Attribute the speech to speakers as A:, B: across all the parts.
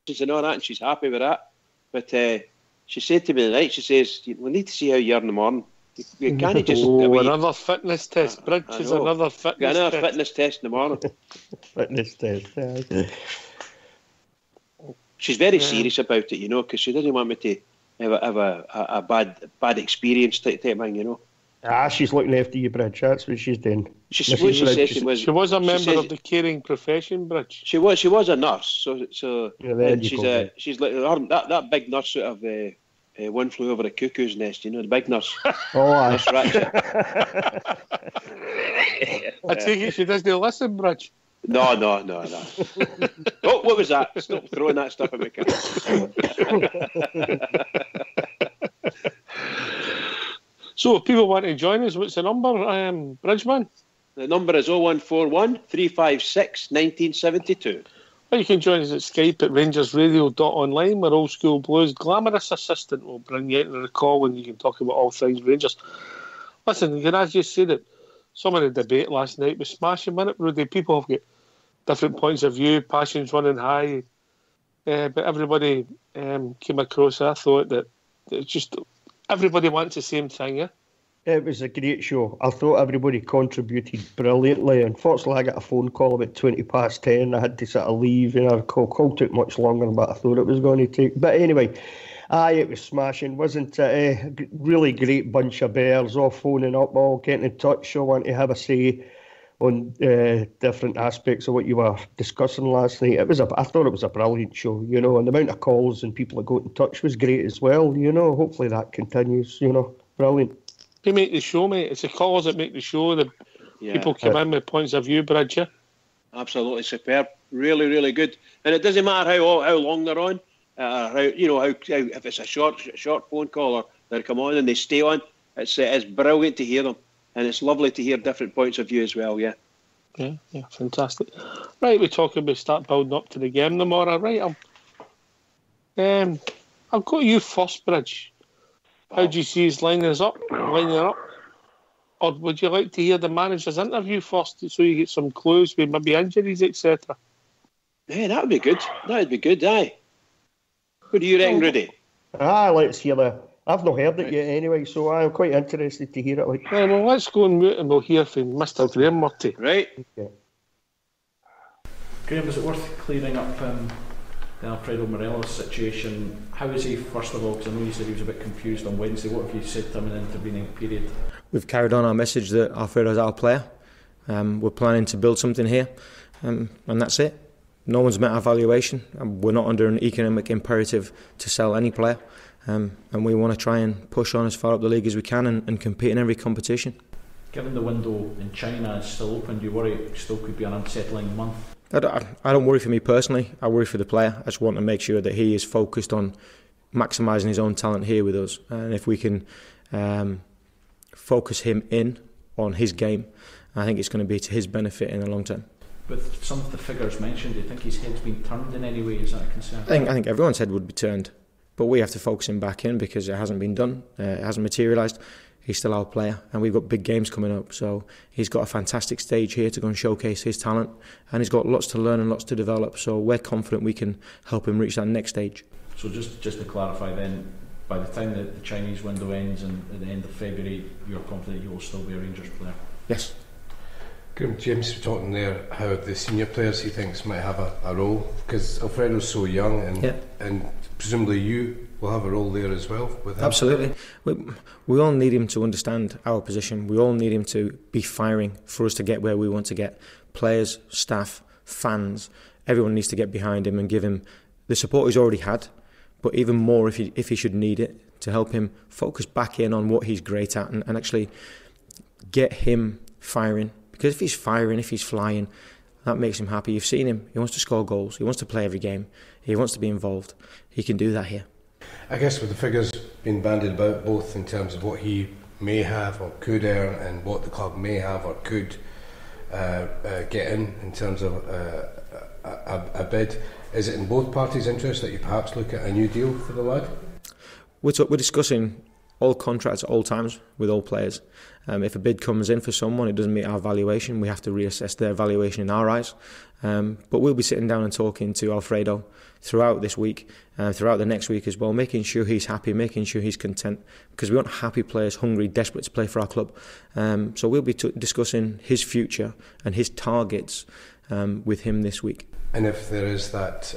A: and all that, and she's happy with that. But she said to me tonight, she says, we need to see how you are in the morning. You can't just...
B: another fitness test. Bridge is another
A: fitness test in the morning.
C: Fitness test, yeah.
A: She's very serious about it, because she doesn't want me to have a bad experience type thing,
C: She's looking after you, Bridge. That's what she's doing.
B: She was a member of the caring profession, Bridge.
A: She was a nurse, so she's like that big nurse out of One Flew Over the Cuckoo's Nest, the big nurse. Nurse Ratchet.
B: I take it she doesn't listen, Bridge.
A: No. Oh, what was that? Stop throwing that stuff at me.
B: So, if people want to join us, what's the number, Bridgeman?
A: The number is 0141 356 1972.
B: Well, you can join us at Skype at rangersradio.online, where Old School Blues glamorous assistant will bring you into the call and you can talk about all things Rangers. Listen, can I just say that some of the debate last night was smashing, wasn't it, Rudy? People have got different points of view, passions running high, but everybody came across. I thought that it's just everybody wants the same thing, yeah?
C: It was a great show. I thought everybody contributed brilliantly. Unfortunately, I got a phone call about 20 past 10. I had to sort of leave, and our call took much longer than what I thought it was going to take. But anyway, it was smashing, wasn't it? A really great bunch of bears, all phoning up, all getting in touch, all wanting to have a say on different aspects of what you were discussing last night. I thought it was a brilliant show, and the amount of calls and people that got in touch was great as well, Hopefully that continues, brilliant.
B: They make the show, mate. It's the callers that make the show. The people come in with points of view, Bridge.
A: Absolutely superb. Really, really good. And it doesn't matter how long they're on. How if it's a short phone call or they come on and they stay on. It's brilliant to hear them, and it's lovely to hear different points of view as well. Yeah,
B: fantastic. Right, we're talking about start building up to the game tomorrow. Right, I'll go to you first, Bridge. How do you see his lining up? Or would you like to hear the manager's interview first so you get some clues with maybe injuries, etc.?
A: Yeah, that would be good. Aye. What do you reckon, Rudy?
C: Let's hear I've not heard it yet anyway, so I'm quite interested to hear it.
B: Well, let's go and mute and we'll hear from Mr. Graham Murty.
A: Right.
C: Okay.
D: Graham, is it worth clearing up the Alfredo Morelos situation? How is he, first of all? Because I know you said he was a bit confused on Wednesday. What have you said to him in the intervening period?
E: We've carried on our message that Alfredo's our player. We're planning to build something here, and that's it. No one's met our valuation. We're not under an economic imperative to sell any player, and we want to try and push on as far up the league as we can and compete in every competition.
D: Given the window in China is still open, do you worry it still could be an unsettling month?
E: I don't worry for me personally. I worry for the player. I just want to make sure that he is focused on maximising his own talent here with us, and if we can focus him in on his game, I think it's going to be to his benefit in the long term.
D: With some of the figures mentioned, do you think his head's been turned in any way? Is that a concern?
E: I think everyone's head would be turned, but we have to focus him back in because it hasn't been done. It hasn't materialised. He's still our player, and we've got big games coming up, so he's got a fantastic stage here to go and showcase his talent, and he's got lots to learn and lots to develop, so we're confident we can help him reach that next stage.
D: So just to clarify then, by the time that the Chinese window ends and at the end of February, you're confident he will still be a Rangers player?
E: Yes.
F: Graham, James was talking there how the senior players he thinks might have a role, because Alfredo's so young, and presumably you will have a role there as well with him.
E: Absolutely. We all need him to understand our position. We all need him to be firing for us to get where we want to get. Players, staff, fans, everyone needs to get behind him and give him the support he's already had, but even more if he should need it, to help him focus back in on what he's great at and actually get him firing. Because if he's firing, if he's flying, that makes him happy. You've seen him. He wants to score goals. He wants to play every game. He wants to be involved. He can do that here.
F: I guess with the figures being bandied about, both in terms of what he may have or could earn and what the club may have or could get in terms of a bid, is it in both parties' interest that you perhaps look at a new deal for the lad?
E: We're discussing all contracts at all times with all players. If a bid comes in for someone, it doesn't meet our valuation, we have to reassess their valuation in our eyes. But we'll be sitting down and talking to Alfredo throughout this week, throughout the next week as well, making sure he's happy, making sure he's content, because we want happy players, hungry, desperate to play for our club. So we'll be discussing his future and his targets with him this week.
F: And if there is that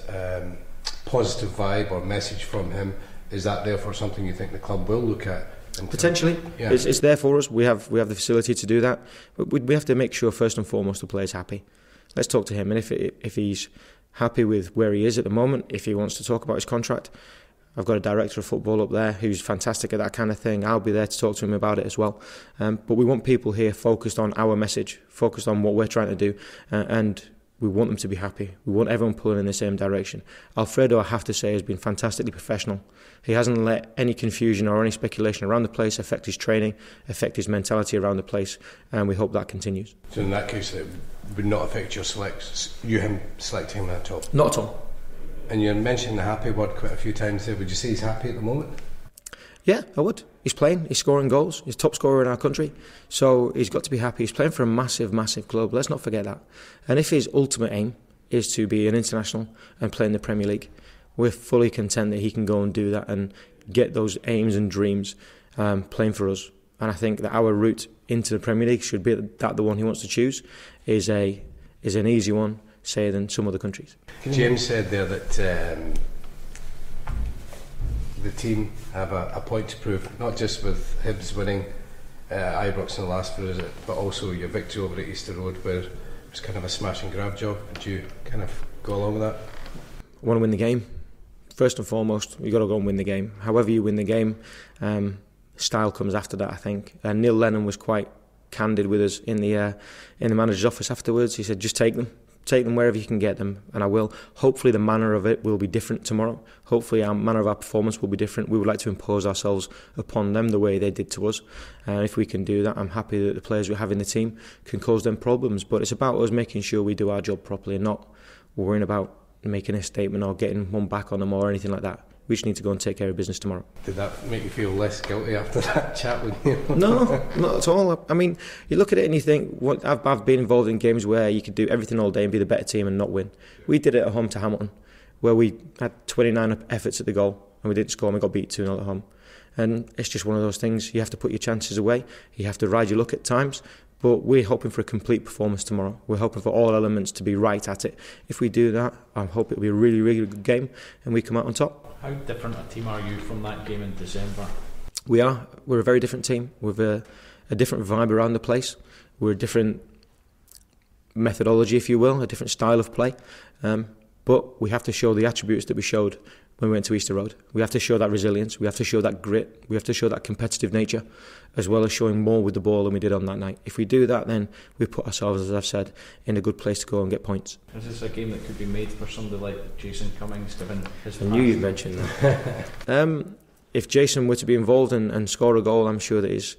F: positive vibe or message from him, is that therefore something you think the club will look at?
E: Potentially, yeah. It's there for us. We have the facility to do that, but we have to make sure first and foremost the player's happy. Let's talk to him, and if he's happy with where he is at the moment, if he wants to talk about his contract, I've got a director of football up there who's fantastic at that kind of thing. I'll be there to talk to him about it as well. But we want people here focused on our message, focused on what we're trying to do, and we want them to be happy. We want everyone pulling in the same direction. Alfredo, I have to say, has been fantastically professional. He hasn't let any confusion or any speculation around the place affect his training, affect his mentality around the place, and we hope that continues.
F: So in that case, it would not affect him selecting him at all?
E: Not at all.
F: And you mentioned the happy word quite a few times there. Would you say he's happy at the moment?
E: Yeah, I would. He's playing, he's scoring goals, he's top scorer in our country, so he's got to be happy. He's playing for a massive, massive club, let's not forget that. And if his ultimate aim is to be an international and play in the Premier League, we're fully content that he can go and do that and get those aims and dreams playing for us. And I think that our route into the Premier League, should be that the one he wants to choose, is an easy one, say, than some other countries.
F: James said there that the team have a point to prove, not just with Hibs winning Ibrox in the last visit, but also your victory over at Easter Road, where it was kind of a smash and grab job. Would you kind of go along with that?
E: I want to win the game. First and foremost, you've got to go and win the game. However you win the game, style comes after that, I think. Neil Lennon was quite candid with us in the manager's office afterwards. He said, just take them wherever you can get them, and I will. Hopefully the manner of it will be different tomorrow. Hopefully our manner of our performance will be different. We would like to impose ourselves upon them the way they did to us. And if we can do that, I'm happy that the players we have in the team can cause them problems. But it's about us making sure we do our job properly and not worrying about making a statement or getting one back on them or anything like that. We just need to go and take care of business tomorrow.
F: Did that make you feel less guilty after that chat with you?
E: No, not at all. I mean, you look at it and you think, I've been involved in games where you could do everything all day and be the better team and not win. We did it at home to Hamilton, where we had 29 efforts at the goal and we didn't score and we got beat 2-0 at home. And it's just one of those things. You have to put your chances away. You have to ride your luck at times. But we're hoping for a complete performance tomorrow. We're hoping for all elements to be right at it. If we do that, I hope it'll be a really, really good game and we come out on top.
D: How different a team are you from that game in December?
E: We're a very different team with a different vibe around the place. We're a different methodology, if you will, a different style of play. But we have to show the attributes that we showed when we went to Easter Road. We have to show that resilience, we have to show that grit, we have to show that competitive nature, as well as showing more with the ball than we did on that night. If we do that, then we put ourselves, as I've said, in a good place to go and get points.
D: Is this a game that could be made for somebody like Jason Cummings, given his
E: I knew you'd mention that. If Jason were to be involved and score a goal, I'm sure that his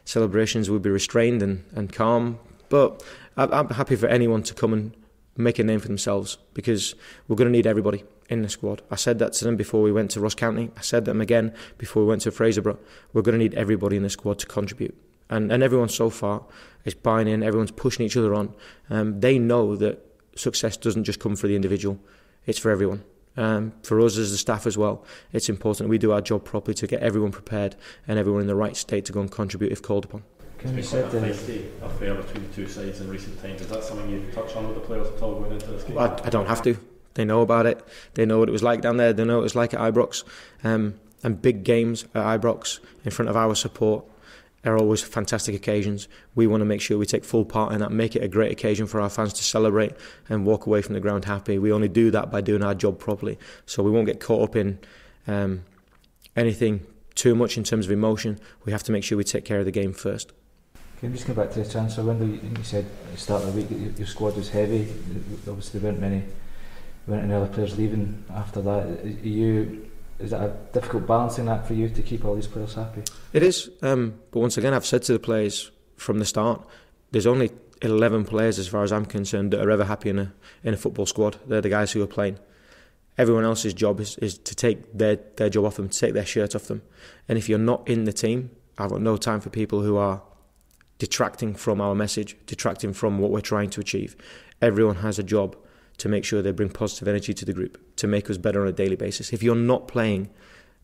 E: celebrations would be restrained and calm. But I'm happy for anyone to come and make a name for themselves, because we're going to need everybody in the squad. I said that to them before we went to Ross County. I said them again before we went to Fraserburgh. We're going to need everybody in the squad to contribute. And everyone so far is buying in, everyone's pushing each other on. They know that success doesn't just come for the individual, it's for everyone. For us as the staff as well, it's important we do our job properly to get everyone prepared and everyone in the right state to go and contribute if called upon.
G: It's been quite a feisty affair between the two sides in recent times. Is that something you touch on with the players at all going into this game?
E: I don't have to. They know about it. They know what it was like down there. They know what it was like at Ibrox. And big games at Ibrox in front of our support are always fantastic occasions. We want to make sure we take full part in that, make it a great occasion for our fans to celebrate and walk away from the ground happy. We only do that by doing our job properly. So we won't get caught up in anything too much in terms of emotion. We have to make sure we take care of the game first.
H: Can you just go back to the transfer window? You said at the start of the week that your squad was heavy. Obviously there weren't any other players leaving after that. Is that a difficult balancing act for you to keep all these players happy?
E: It is, but once again I've said to the players from the start, there's only 11 players as far as I'm concerned that are ever happy in a football squad. They're the guys who are playing. Everyone else's job is to take their job off them, to take their shirt off them. And if you're not in the team, I've got no time for people who are detracting from our message, detracting from what we're trying to achieve. Everyone has a job to make sure they bring positive energy to the group, to make us better on a daily basis. If you're not playing,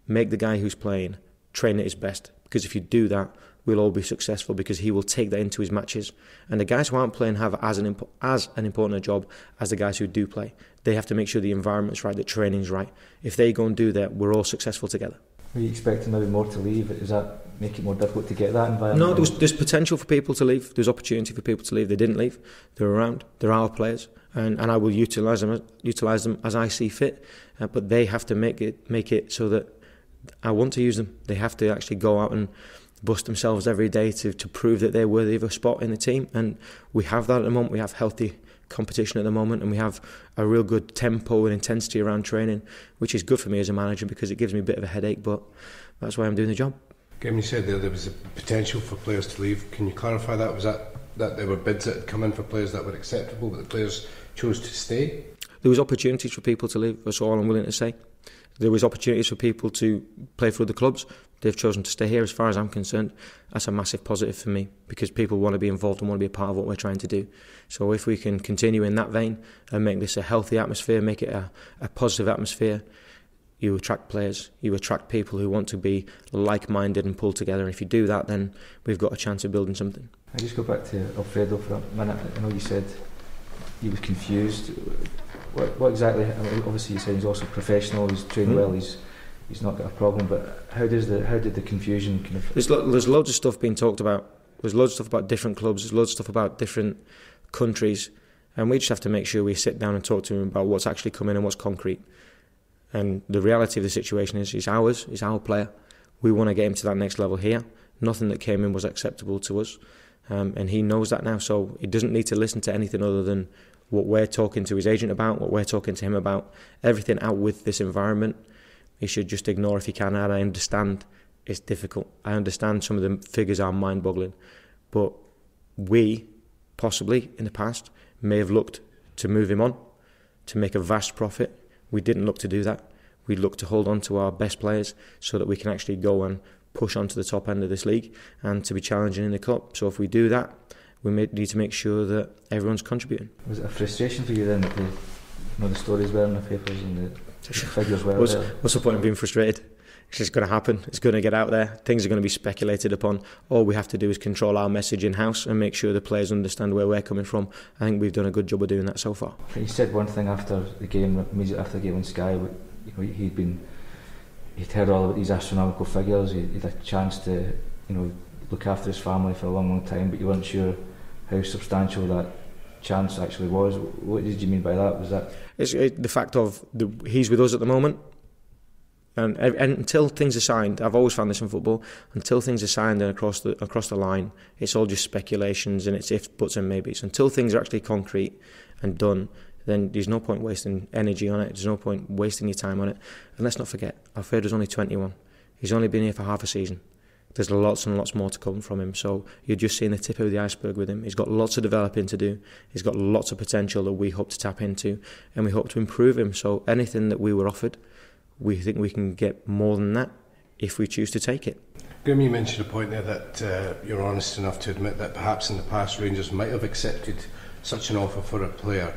E: make the guy who's playing train at his best. Because if you do that, we'll all be successful, because he will take that into his matches. And the guys who aren't playing have as an important a job as the guys who do play. They have to make sure the environment's right, the training's right. If they go and do that, we're all successful together.
H: Were you expecting maybe more to leave? Does that make it more difficult to get that environment?
E: No, there's potential for people to leave. There's opportunity for people to leave. They didn't leave. They're around. They're our players. And I will utilise them as I see fit. But they have to make it so that I want to use them. They have to actually go out and bust themselves every day to prove that they're worthy of a spot in the team. And we have that at the moment. We have healthy competition at the moment, and we have a real good tempo and intensity around training, which is good for me as a manager because it gives me a bit of a headache, but that's why I'm doing the job.
F: Again, you said there was a potential for players to leave. Can you clarify that? Was that there were bids that had come in for players that were acceptable, but the players chose to stay?
E: There was opportunities for people to leave, that's all I'm willing to say. There was opportunities for people to play for other clubs. They've chosen to stay here. As far as I'm concerned, that's a massive positive for me, because people want to be involved and want to be a part of what we're trying to do. So if we can continue in that vein and make this a healthy atmosphere, make it a positive atmosphere, you attract players, you attract people who want to be like-minded and pull together. And if you do that, then we've got a chance of building something.
H: I just go back to Alfredo for a minute. I know you said he was confused. What exactly? I mean, obviously, you said he's also professional. He's trained well. He's not got a problem. But how did the confusion kind of?
E: There's loads of stuff being talked about. There's loads of stuff about different clubs. There's loads of stuff about different countries, and we just have to make sure we sit down and talk to him about what's actually coming and what's concrete. And the reality of the situation is, he's ours. He's our player. We want to get him to that next level here. Nothing that came in was acceptable to us, and he knows that now. So he doesn't need to listen to anything other than what we're talking to his agent about, what we're talking to him about, everything out with this environment. He should just ignore if he can. And I understand it's difficult. I understand some of the figures are mind-boggling. But we, possibly in the past, may have looked to move him on, to make a vast profit. We didn't look to do that. We looked to hold on to our best players so that we can actually go and push on to the top end of this league and to be challenging in the cup. So if we do that, we need to make sure that everyone's contributing.
H: Was it a frustration for you then that the stories were in the papers and the figures were there?
E: What's the point of being frustrated? It's just going to happen. It's going to get out there. Things are going to be speculated upon. All we have to do is control our message in-house and make sure the players understand where we're coming from. I think we've done a good job of doing that so far.
H: He said one thing after the game, immediately after the game on Sky. He'd heard all about these astronomical figures. He'd had a chance to, look after his family for a long, long time, but you weren't sure how substantial that chance actually was. What did you mean by that? Was that
E: it's the fact of he's with us at the moment, and until things are signed, I've always found this in football. Until things are signed and across the line, it's all just speculations and it's ifs, buts, and maybes. Until things are actually concrete and done, then there's no point wasting energy on it. There's no point wasting your time on it. And let's not forget, Alfredo's only 21. He's only been here for half a season. There's lots and lots more to come from him. So you're just seeing the tip of the iceberg with him. He's got lots of developing to do. He's got lots of potential that we hope to tap into, and we hope to improve him. So anything that we were offered, we think we can get more than that if we choose to take it.
F: Graham, you mentioned a point there that you're honest enough to admit that perhaps in the past Rangers might have accepted such an offer for a player.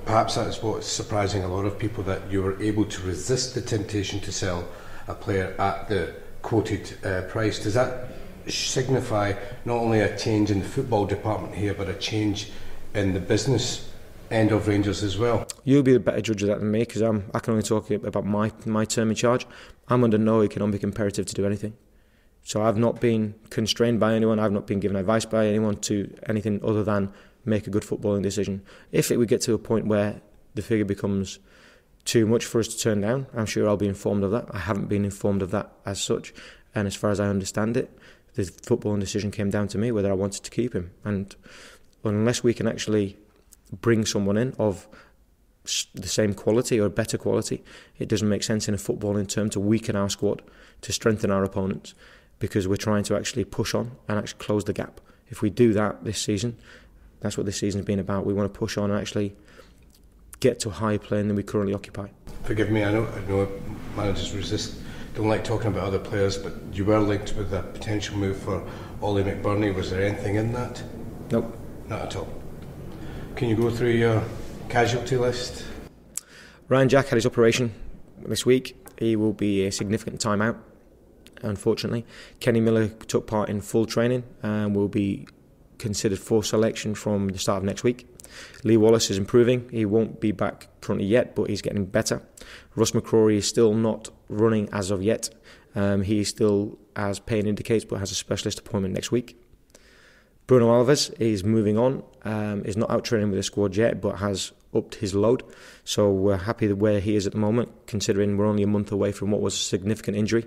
F: Perhaps that's what's surprising a lot of people, that you were able to resist the temptation to sell a player at the quoted price. Does that signify not only a change in the football department here, but a change in the business end of Rangers as well? You'll
E: be a better judge of that than me, because I can only talk about my term in charge. I'm under no economic imperative to do anything. So I've not been constrained by anyone. I've not been given advice by anyone to anything other than make a good footballing decision. If it would get to a point where the figure becomes too much for us to turn down, I'm sure I'll be informed of that. I haven't been informed of that as such, and as far as I understand it, the footballing decision came down to me whether I wanted to keep him. And unless we can actually bring someone in of the same quality or better quality, it doesn't make sense in a footballing term to weaken our squad, to strengthen our opponents, because we're trying to actually push on and actually close the gap. If we do that this season, that's what this season's been about. We want to push on and actually get to a higher plane than we currently occupy.
F: forgive me, I know managers don't like talking about other players, but you were linked with a potential move for Ollie McBurney. Was there anything in that?
E: Nope.
F: Not at all. Can you go through your casualty list?
E: Ryan Jack had his operation this week. He will be a significant time out, unfortunately. Kenny Miller took part in full training and will be considered for selection from the start of next week. Lee Wallace is improving. He won't be back currently yet, but he's getting better. Russ McCrory is still not running as of yet. He still, as pain indicates, but has a specialist appointment next week. Bruno Alves is moving on. Is not out training with the squad yet, but has upped his load. So we're happy with where he is at the moment, considering we're only a month away from what was a significant injury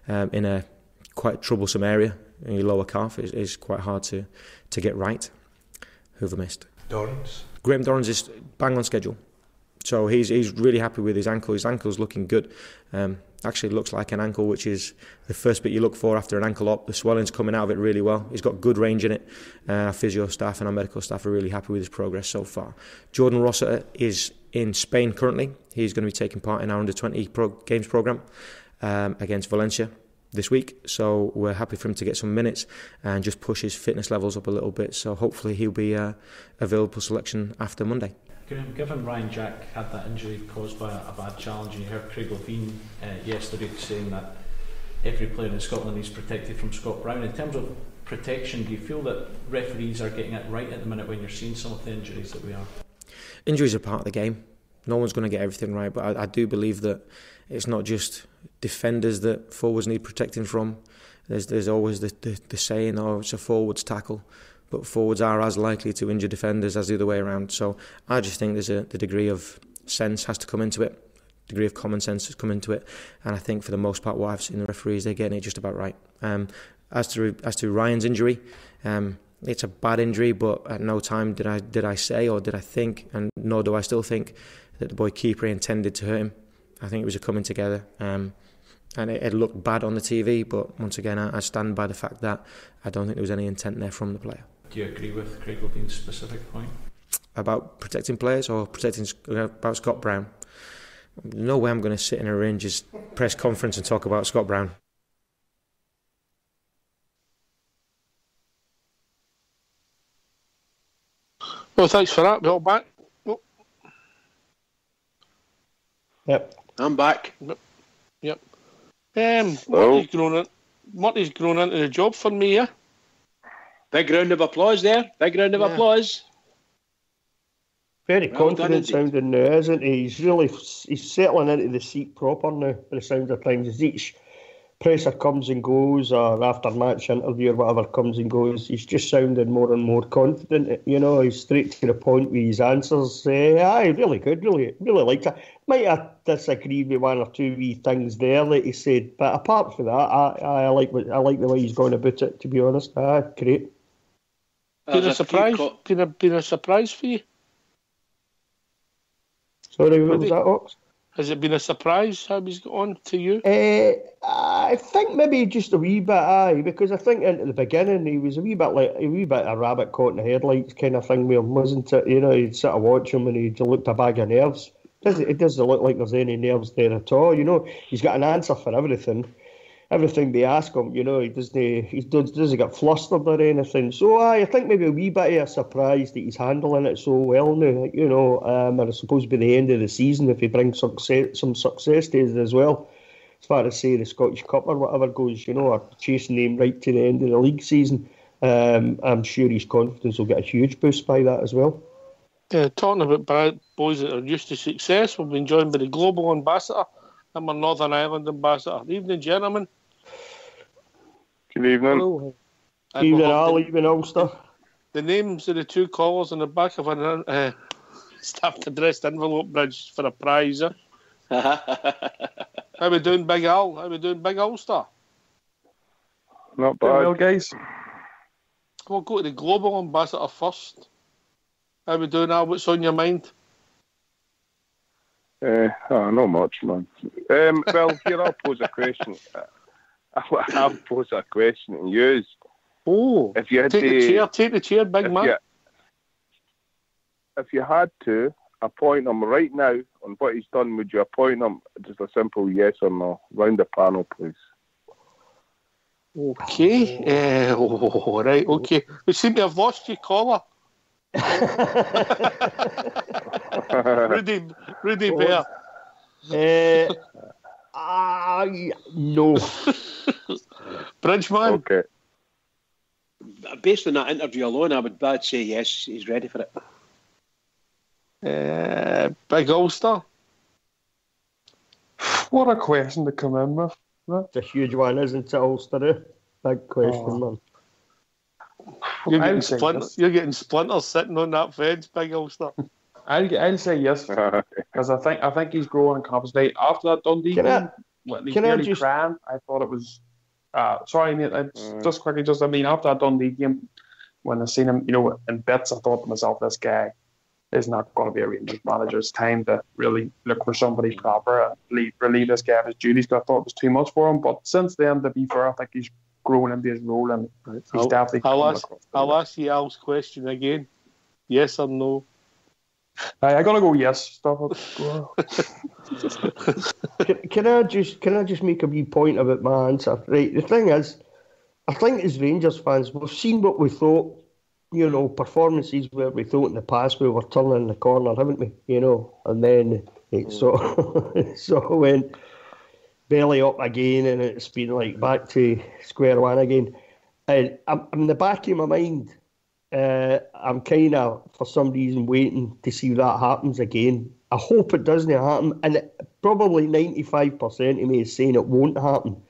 E: in a quite troublesome area. In your lower calf is quite hard to get right. Who have I missed?
F: Dorrans.
E: Graham Dorrans is bang on schedule. So he's really happy with his ankle. His ankle's looking good. Actually looks like an ankle, which is the first bit you look for after an ankle op. The swelling's coming out of it really well. He's got good range in it. Our physio staff and our medical staff are really happy with his progress so far. Jordan Rossiter is in Spain currently. He's going to be taking part in our under-20 games programme against Valencia this week. So we're happy for him to get some minutes and just push his fitness levels up a little bit. So hopefully he'll be available selection after Monday.
D: Given Ryan Jack had that injury caused by a bad challenge, and you heard Craig Levein yesterday saying that every player in Scotland is protected from Scott Brown. In terms of protection, do you feel that referees are getting it right at the minute when you're seeing some of the injuries that we are?
E: Injuries are part of the game. No one's going to get everything right, but I do believe that it's not just defenders that forwards need protecting from. There's always the saying, it's a forwards tackle. But forwards are as likely to injure defenders as the other way around. So I just think the degree of sense has to come into it, degree of common sense has come into it, and I think for the most part what I've seen the referees, they're getting it just about right. As to Ryan's injury, it's a bad injury, but at no time did I say or did I think, and nor do I still think, that the boy keeper intended to hurt him. I think it was a coming together. And it looked bad on the TV, but once again I stand by the fact that I don't think there was any intent there from the player.
D: Do you agree with Craig Levein's specific point?
E: About protecting players or about Scott Brown? No way I'm going to sit in a Rangers press conference and talk about Scott Brown.
B: Well, thanks for that. We're all back. Oh.
C: Yep.
A: I'm back.
B: Yep. Murty's grown into the job for me, yeah?
A: Big round of applause there. Big round of applause.
C: Very
A: Well
C: confident
A: done,
C: sounding now, isn't he? He's settling into the seat proper now, by the sound of things. As each presser comes and goes, or after match interview or whatever comes and goes, he's just sounding more and more confident. You know, he's straight to the point with his answers. Really good, really liked it. Might have disagreed with one or two wee things there that he said, but apart from that, I like the way he's going about it. To be honest, great.
B: Been a surprise? Been a surprise for you?
C: Sorry, what was that, Ox?
B: Has it been a surprise how he's got on to you?
C: I think maybe just a wee bit, because I think into the beginning he was a wee bit a rabbit caught in the headlights kind of thing with him, wasn't it? You know, you'd sit and watch him and he looked a bag of nerves. It doesn't look like there's any nerves there at all. You know, he's got an answer for everything. Everything they ask him, you know, he doesn't get flustered or anything. So I think maybe a wee bit of a surprise that he's handling it so well now, you know, and I suppose by the end of the season, if he brings some success to it as well, as far as say the Scottish Cup or whatever goes, you know, or chasing him right to the end of the league season, I'm sure his confidence will get a huge boost by that as well.
B: Talking about boys that are used to success, we've been joined by the Global Ambassador and our Northern Ireland Ambassador. Evening, gentlemen.
I: Good evening.
B: Hello.
C: Evening, Al, evening, Ulster.
B: The names of the two callers on the back of an staff-addressed envelope bridge for a prize. How we doing, Big Al? How we doing, Big Ulster?
I: Not bad. Well, guys.
B: We'll go to the Global Ambassador first. How we doing, Al? What's on your mind?
I: Not much, man. Well, here I'll pose a question. I'll pose a question to you.
B: Oh,
I: if you had
B: take the chair, big man.
I: If you had to, appoint him right now on what he's done? Would you appoint him? Just a simple yes or no. Round the panel, please.
B: Okay. Right, okay. We seem to have lost your caller. Rudy Bear.
C: No.
B: Bridgeman.
I: Okay.
A: Based on that interview alone, I'd say yes, he's ready for it.
B: Big Ulster.
J: What a question to come in with.
C: It's a huge one, isn't it, Ulster? Big question, man.
B: You're getting splinters sitting on that fence, Big Ulster.
J: I'll say yes because I think he's growing in confidence. After that Dundee game, when he's nearly crying, I thought it was. Sorry, mate. Just quickly, after that Dundee game, when I seen him, in bits, I thought to myself, this guy is not going to be a Rangers manager. It's time to really look for somebody proper and relieve this guy of his duties. Because I thought it was too much for him. But since then, to be fair, I think he's growing into his role and he's definitely.
B: I'll ask you Al's question again. Yes or no?
J: I gotta go yes. Stop
C: it. Can I just make a wee point about my answer? Right. The thing is, I think as Rangers fans, we've seen what we thought. Performances where we thought in the past we were turning the corner, haven't we? And then it sort of went belly up again, and it's been like back to square one again. And I'm in the back of my mind. I'm kind of, for some reason, waiting to see if that happens again. I hope it doesn't happen, and probably 95% of me is saying it won't happen.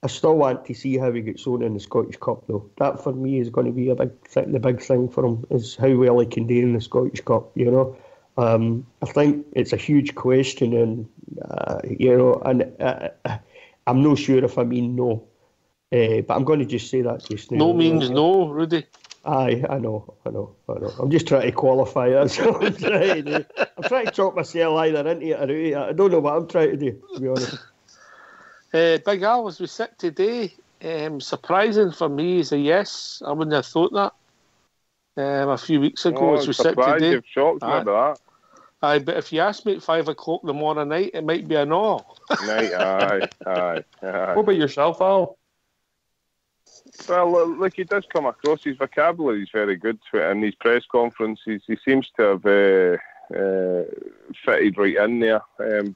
C: I still want to see how he gets on in the Scottish Cup, though. That, for me, is going to be the big thing for him, is how well he can do in the Scottish Cup, I think it's a huge question, and, I'm not sure if I mean no. But I'm going to just say that just now.
B: No means no, Rudy.
C: Aye, I know. I'm just trying to qualify. That's what I'm trying to do. I'm trying to talk myself either into it or out of it. I don't know what I'm trying to do, to be honest.
B: Big Al, as we sit today, surprising for me is a yes. I wouldn't have thought that a few weeks ago. As we sit today,
I: you've shocked me about that.
B: Aye, but if you ask me at 5 o'clock tomorrow night, it might be a no.
I: Aye.
J: What about yourself, Al?
I: Well, look, he does come across. His vocabulary is very good. In these press conferences, he seems to have fitted right in there.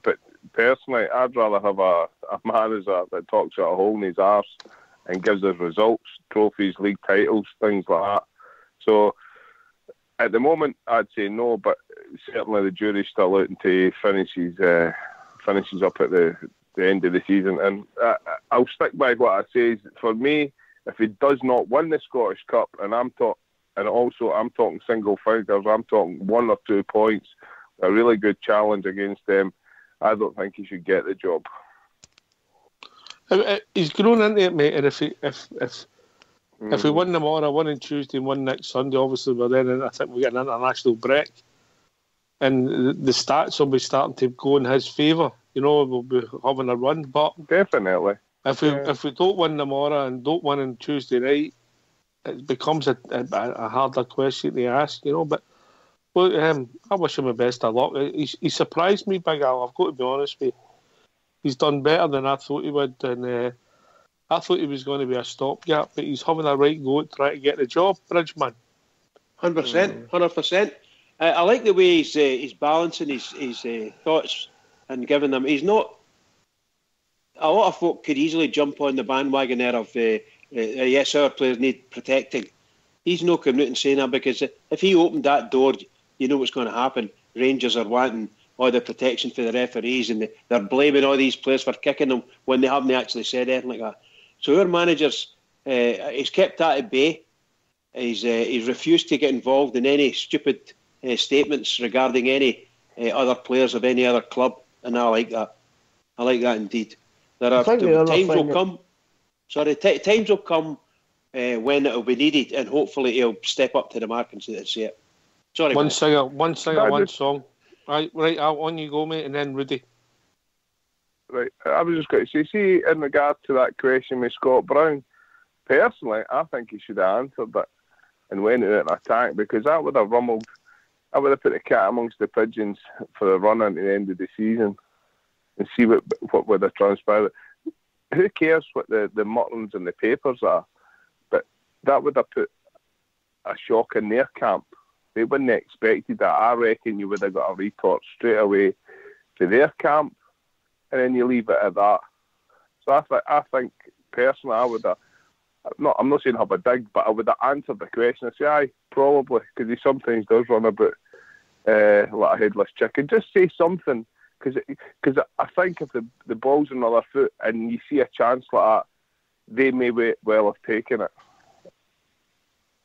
I: But personally, I'd rather have a manager that talks out a hole in his arse and gives us results, trophies, league titles, things like that. So, at the moment, I'd say no, but certainly the jury's still out until he finishes up at the end of the season. And I'll stick by what I say. For me, if he does not win the Scottish Cup, and I'm talking single figures, I'm talking 1 or 2 points, a really good challenge against them, I don't think he should get the job.
B: He's grown into it, mate. And if we win tomorrow, win on Tuesday, and win next Sunday, obviously we're then. I think we get an international break, and the stats will be starting to go in his favour. We'll be having a run. But
I: definitely,
B: if we don't win tomorrow and don't win on Tuesday night, it becomes a harder question to ask. But well, I wish him the best of luck. He surprised me, Big Al. I've got to be honest with you. He's done better than I thought he would, and I thought he was going to be a stopgap, but he's having a right go at trying to get the job, Bridgeman.
A: 100%. I like the way he's balancing his thoughts and giving them. He's not. A lot of folk could easily jump on the bandwagon there of yes, our players need protecting. He's not coming out and saying that, because if he opened that door, you know what's going to happen. Rangers are wanting all the protection for the referees, and they're blaming all these players for kicking them when they haven't actually said anything like that. So our managers, he's kept that at bay. He's refused to get involved in any stupid statements regarding any other players of any other club, and I like that. I like that indeed. Times will come. Times will come when it'll be needed, and hopefully he'll step up to the mark and say it. Sorry.
B: One singer, one song. Right, on you go, mate, and then Rudy.
I: Right, I was just going to say, in regard to that question with Scott Brown, personally, I think he should have answered it and went out and attacked, because that would have rumbled I would have put the cat amongst the pigeons for a run into the end of the season and see what would have transpired. Who cares what the muttlings and the papers are? But that would have put a shock in their camp. They wouldn't have expected that. I reckon you would have got a report straight away to their camp, and then you leave it at that. So I think personally, I would have. I'm not saying have a dig, but I would have answered the question. I say, aye, probably, because he sometimes does run about like a headless chicken. Just say something, because I think if the ball's on the other foot and you see a chance like that, they may well have taken it.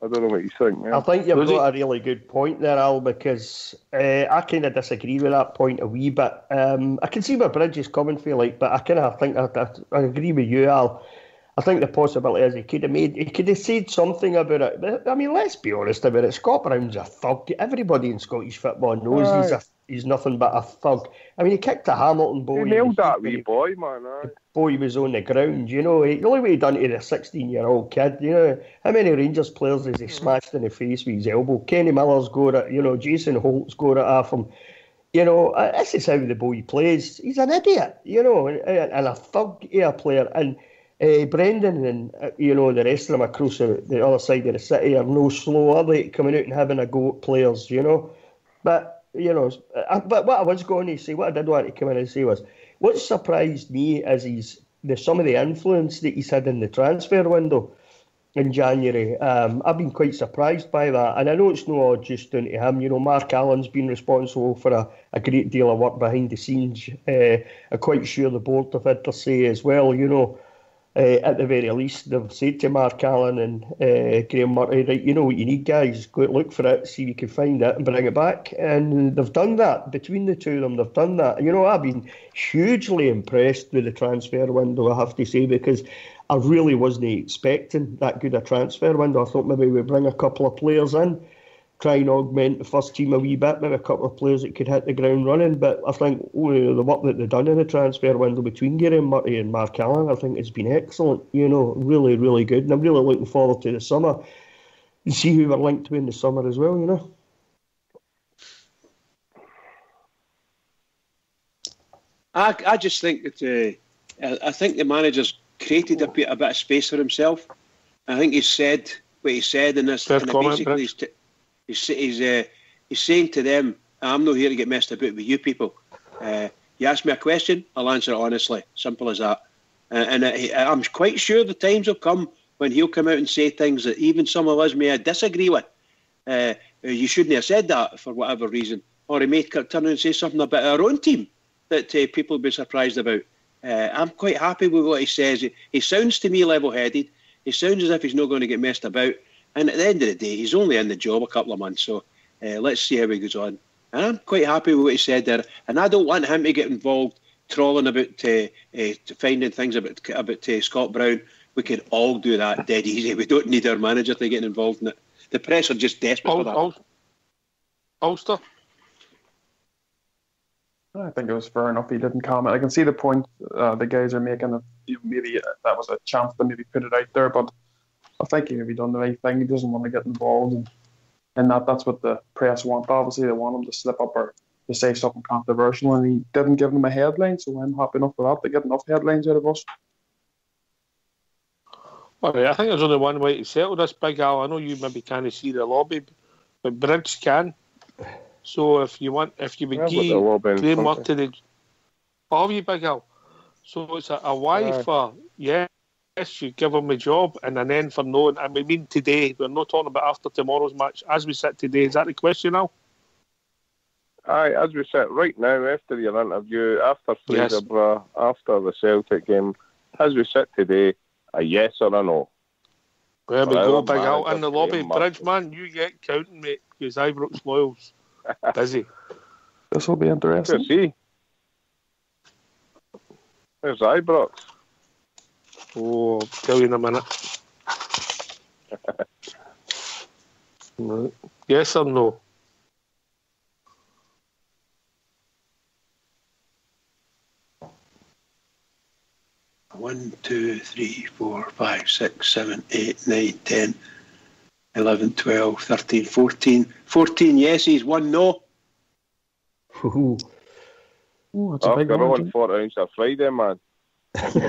I: I don't know what you think. Yeah.
C: I think you've got a really good point there, Al, because I kind of disagree with that point a wee bit. I can see where Bridge is coming from, but I kind of think I agree with you, Al. I think the possibility is he could have said something about it. But, I mean, let's be honest about it. Scott Brown's a thug. Everybody in Scottish football knows he's nothing but a thug. I mean, he kicked a Hamilton boy.
I: He nailed that wee boy, man.
C: The boy was on the ground, you know. The only way he done it to a 16-year-old kid, you know. How many Rangers players has he smashed in the face with his elbow? Kenny Miller's got it, you know. Jason Holt's got it off him. You know, this is how the boy plays. He's an idiot, you know, and a thug player. And Brendan and the rest of them across the other side of the city are no slow, are they, coming out and having a go at players, you know. But but what I was going to say, what I did want to come in and say was, what surprised me is some of the influence that he's had in the transfer window in January. I've been quite surprised by that, and I know it's not all just down to him. You know, Mark Allen's been responsible for a great deal of work behind the scenes. I'm quite sure the board have had to say as well, you know. At the very least, they've said to Mark Allen and Graham Murray, right, you know what you need, guys, go look for it, see if you can find it and bring it back. And they've done that. Between the two of them, they've done that. You know, I've been hugely impressed with the transfer window, I have to say, because I really wasn't expecting that good a transfer window. I thought maybe we'd bring a couple of players in, try and augment the first team a wee bit, maybe a couple of players that could hit the ground running. But I think the work that they've done in the transfer window between Graham Murray and Mark Allen, I think it's been excellent, you know, really, really good. And I'm really looking forward to the summer and see who we're linked to in the summer as well, you know.
A: I just think that I think the manager's created a bit of space for himself. I think he said what he said in this. Basically, he's saying to them, I'm not here to get messed about with you people. You ask me a question, I'll answer it honestly. Simple as that. And I'm quite sure the times will come when he'll come out and say things that even some of us may disagree with. You shouldn't have said that for whatever reason. Or he may turn around and say something about our own team that people will be surprised about. I'm quite happy with what he says. He sounds to me level-headed. He sounds as if he's not going to get messed about. And at the end of the day, he's only in the job a couple of months, so let's see how he goes on. And I'm quite happy with what he said there. And I don't want him to get involved trolling about finding things about Scott Brown. We can all do that dead easy. We don't need our manager to get involved in it. The press are just desperate for that.
B: Ulster?
J: I think it was fair enough he didn't comment. I can see the point the guys are making. Maybe that was a chance to maybe put it out there, but I think he maybe done the right thing. He doesn't want to get involved, and that's what the press want. Obviously, they want him to slip up or to say something controversial, and he didn't give them a headline, so I'm happy enough with that. They get enough headlines out of us.
B: All right, I think there's only one way to settle this, Big Al. I know you maybe can't see the lobby, but Bridge can. So if you would give Graham Murray you, Big Al. So it's a why for yes, you give him a job, and an end for no. And we mean today. We're not talking about after tomorrow's match. As we sit today, is that the question now?
I: Aye, as we sit right now, after your interview, after Fraserburgh, after the Celtic game, as we sit today, a yes or a no.
B: There we go, Big Al in the lobby. Bridgeman, you get counting, mate, because Ibrox loyals. Busy.
J: This will be interesting.
I: See. There's Ibrox.
B: Oh, I'll tell you in a minute. Yes or no?
A: One, 2, 3, 4, 5, 6, 7, 8, 9, 10. 11, 12, 13, 14. 14 yeses, 1 no.
J: Ooh, that's a big one.
I: On 4 ounce of Friday, man. That's a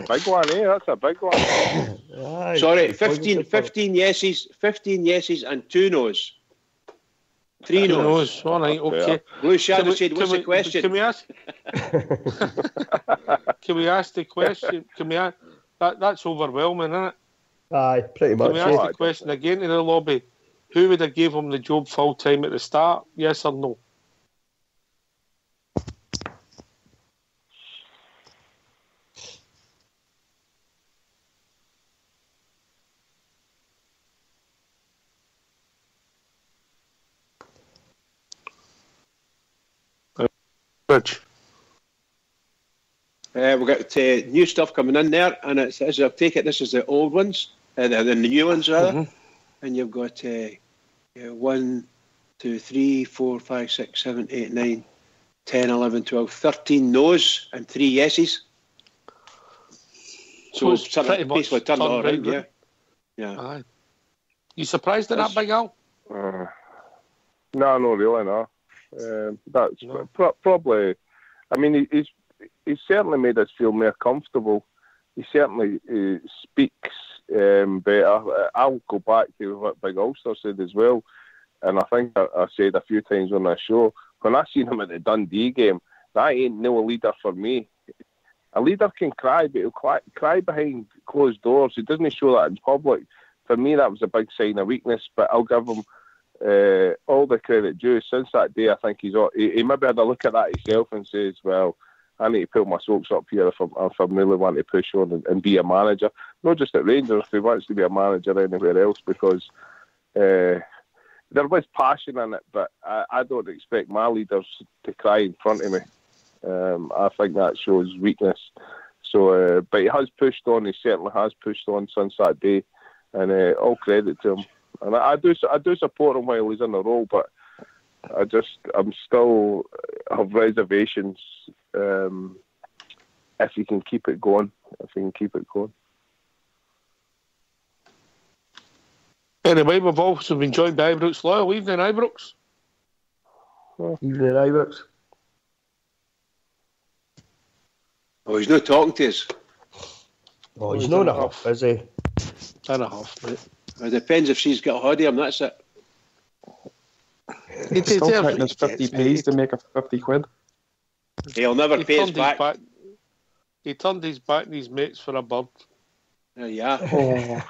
I: big one, eh? That's a big one.
A: Sorry, 15 yeses and 2 no's. 3 no's.
B: All right, okay.
A: Blue Shadow said, what's the question?
B: Can we ask? Can we ask the question? Can we ask? That's overwhelming, isn't it?
C: Aye, pretty much.
B: Can we ask the question again to the lobby? Who would have gave him the job full time at the start? Yes or no? Rich.
A: We've got new stuff coming in there, and it's, as I take it, this is the old ones, the new ones rather. Mm-hmm. And you've got 1, 2, 3, 4, 5, 6, 7, 8, 9, 10, 11, 12, 13 no's and 3 yeses. So it's pretty much basically turned all around, yeah. Yeah.
B: Aye. You surprised at that, Big Al?
I: No, not really, no. That's probably. I mean, he's certainly made us feel more comfortable. He certainly speaks better. I'll go back to what Big Ulster said as well, and I think I said a few times on that show, when I seen him at the Dundee game, that ain't no leader for me. A leader can cry, but he'll cry behind closed doors. He doesn't show that in public. For me, that was a big sign of weakness, but I'll give him all the credit due. Since that day, I think he maybe had a look at that himself and says, well, I need to pull my socks up here if I really want to push on and be a manager. Not just at Rangers, if he wants to be a manager anywhere else, because there was passion in it, but I don't expect my leaders to cry in front of me. I think that shows weakness. So, but he has pushed on. He certainly has pushed on since that day, and all credit to him. And I do support him while he's in the role, but I'm still have reservations if he can keep it going.
B: Anyway, we've also been joined by Ibrox Loyal. Evening, Ibrox.
C: Evening, Ibrox.
A: Oh, he's not talking to us.
C: Oh, he's not enough, is he?
B: And a half, mate.
A: It depends if she's got a hoodie, and that's it.
J: He's still counting his 50p to make a 50 quid.
A: He'll never pay us back.
B: He turned his back and his mates for a bird.
A: Yeah.
C: Oh.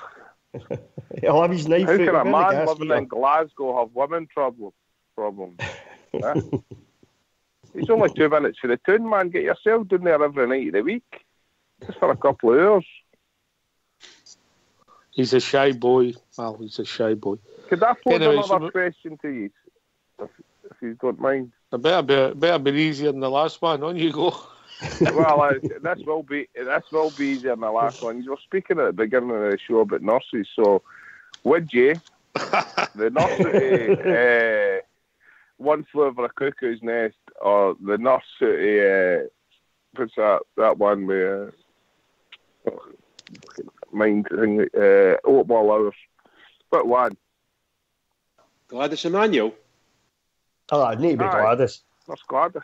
C: He'll have his knife.
I: How can a man living in Glasgow have women problems? Huh? It's only 2 minutes for the tune, man. Get yourself down there every night of the week. Just for a couple of hours.
B: He's a shy boy. Well, he's a shy boy.
I: Could I pose another question to you, if you don't mind?
B: It better be easier than the last one. On you go.
I: Well, this will be easier than the last one. You were speaking at the beginning of the show about nurses, so would you, the nurse One Flew Over a Cuckoo's Nest, or the nurse what's that one where mind thing, Oatball Hours? What one?
A: Gladys Emmanuel.
C: Oh, I need to be Gladys.
I: That's Gladys.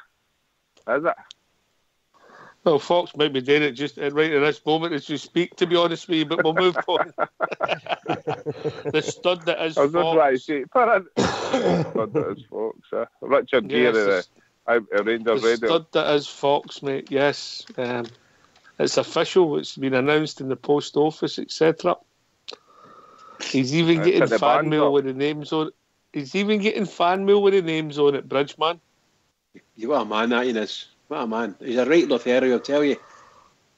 I: Is it?
B: Well, Fox might be doing it just right at this moment as you speak, to be honest with you, but we'll move on. The stud that is Fox.
I: I was just trying to say, the stud that is Fox. Richard Gere, Rangers Radio.
B: The stud that is Fox, mate, yes. It's official. It's been announced in the post office, etc. He's even getting fan mail with the names on it. He's even getting fan mail with the names on it, Bridgeman.
A: What a man that is. What a man. He's a right Lothario, I'll tell you.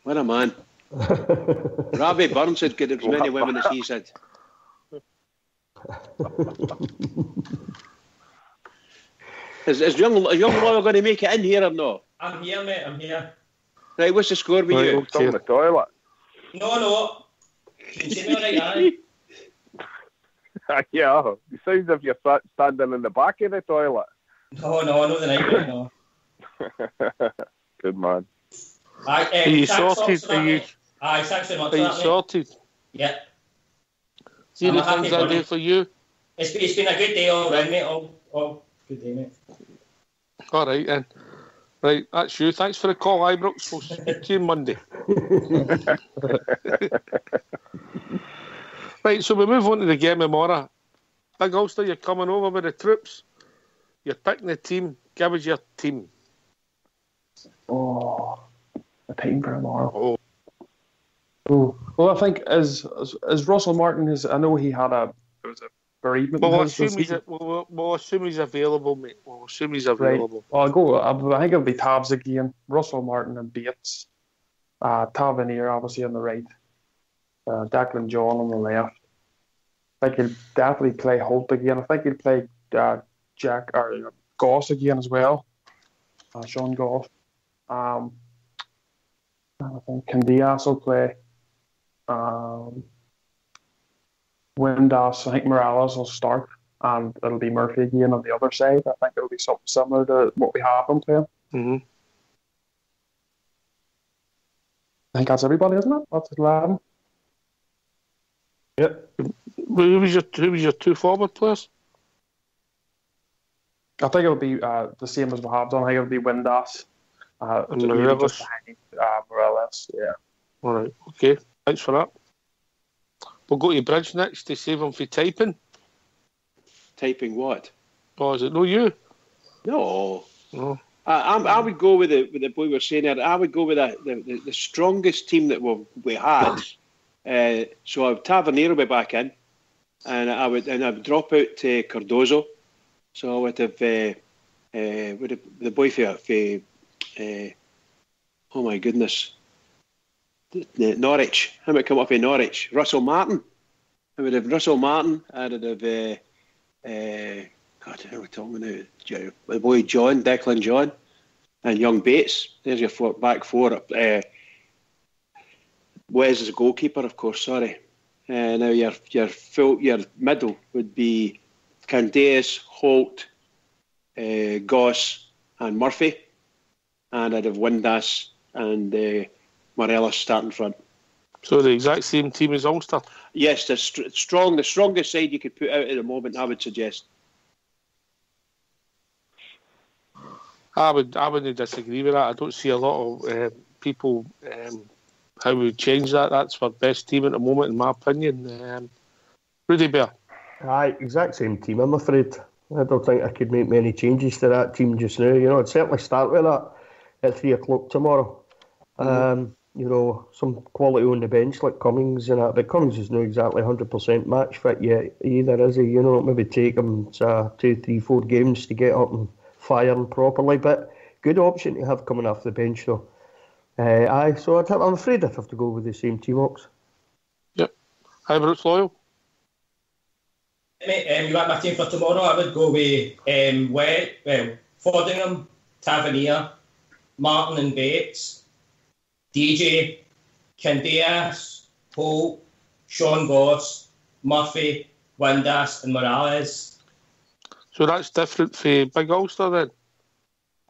A: What a man. Ravi Burns had got as many women as he's had. Is young Lawyer going to make it in here or no?
K: I'm here, mate. I'm here.
A: Right, what's the score with you?
I: Okay. Still in the toilet.
K: No. You can see me all right, aye?
I: Yeah, it sounds as if you're standing in the back of the toilet.
K: No, not the night, mate, no.
I: Good man.
B: Are you sorted?
K: Aye, thanks very much.
B: Are you sorted?
K: Yeah.
B: See the things I do for you.
K: It's been a good day all round, mate. All good day, mate.
B: All right, then. Right, that's you. Thanks for the call, Ibrox. We'll speak to you Monday. Right, so we move on to the game tomorrow. Big Ulster, you're coming over with the troops. You're picking the team. Give us your team.
J: Oh, the team for tomorrow. Oh, well, I think as Russell Martin is. I know he had a bereavement.
B: We'll assume he's available, mate. We'll assume he's available.
J: Right. Well, I think it'll be Tabs again. Russell Martin and Bates. Tavernier obviously on the right. Declan John on the left. I think he'll definitely play Holt again. I think he'll play Jack or Goss again as well. Sean Goff. I think Candias will play. Windass, I think Morales will start, and it'll be Murphy again on the other side. I think it'll be something similar to what we have him playing.
B: Mm-hmm.
J: I think that's everybody, isn't it? That's 11.
B: Yep. Who was your two forward players?
J: I think it'll be the same as we have done. I think it'll be Windass.
B: Morales.
J: Morales, yeah.
B: All right, okay. Thanks for that. We'll go to Bridge next to save him for typing.
A: Typing what?
B: Oh, is it no you?
A: No.
B: No.
A: I would go with the boy we were saying there. I would go with the strongest team that we had. So Tavernier will be back in, and I would drop out Cardozo. So I would have the boy for oh my goodness, Norwich. How would come up in Norwich? Russell Martin. I would have Russell Martin. I would have God, how are we talking now? The boy John, Declan John, and young Bates. There's your back four. Wes is a goalkeeper, of course. Sorry. Now your middle would be Candias, Holt, Goss, and Murphy, and I'd have Windass and Morelos starting front.
B: So the exact same team as Ulster.
A: Yes, the strongest side you could put out at the moment, I would suggest.
B: I wouldn't disagree with that. I don't see a lot of people how we change that. That's our best team at the moment, in my opinion. Rudy Bear.
C: Aye, exact same team, I'm afraid. I don't think I could make many changes to that team just now. You know, I'd certainly start with that at 3 o'clock tomorrow. You know, some quality on the bench like Cummings and that, but Cummings is not exactly 100% match fit yet either, is he? You know, maybe take him 2, 3, 4 games to get up and firing properly, but good option to have coming off the bench though. So I'm afraid I'd have to go with the same team, Ox.
B: Yep. Ibrox Loyal?
K: Mate, you want my team for tomorrow? I would go with Fordingham, Tavernier, Martin and Bates, DJ, Candias, Holt, Sean Goss, Murphy, Windass and Morales.
B: So that's different for Big Ulster then?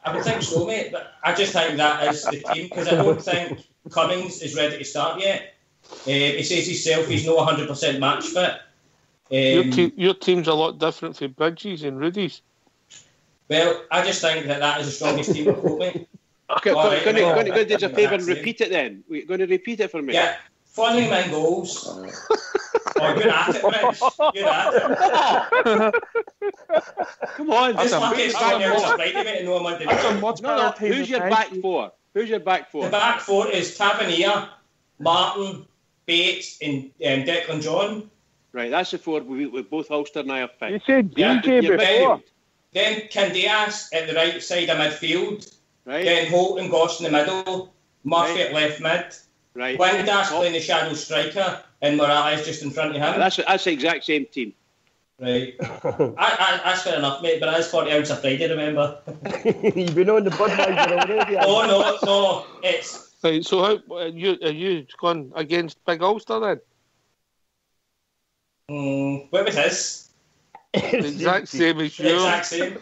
K: I would think so, mate, but I just think that is the team, because I don't think Cummings is ready to start yet. He says himself he's not 100% match fit.
B: Your team's a lot different for Bridges and Rudy's.
K: Well, I just think that is the strongest team we've got, mate.
A: Okay, going to do us a favour and repeat it then. We're going to repeat it for me.
K: Yeah, Fordingham goals. Oh, good at it, Rich. Good at it.
A: Come on.
K: This market's going out to Friday, mate, and no Monday night.
A: Who's your back four? The back four
K: is Tavernier, Martin, Bates, and Declan John.
A: Right, that's the four we both Ulster and I have picked.
I: You said DJ before.
K: Then Candias at the right side of midfield.
A: Right.
K: Then Holt and Goss in the middle. Murphy at left mid.
A: Right.
K: Windass playing the shadow striker, and Morales just in front of him.
A: That's the exact same team.
K: Right. That's fair enough, mate, but it's 40 ounce of Friday, remember?
C: You've been on the Budweiser already.
K: Oh, no. It's...
B: Right, so how are you gone against Big Ulster then?
K: What was his?
B: Exact same as you.
K: Exact same.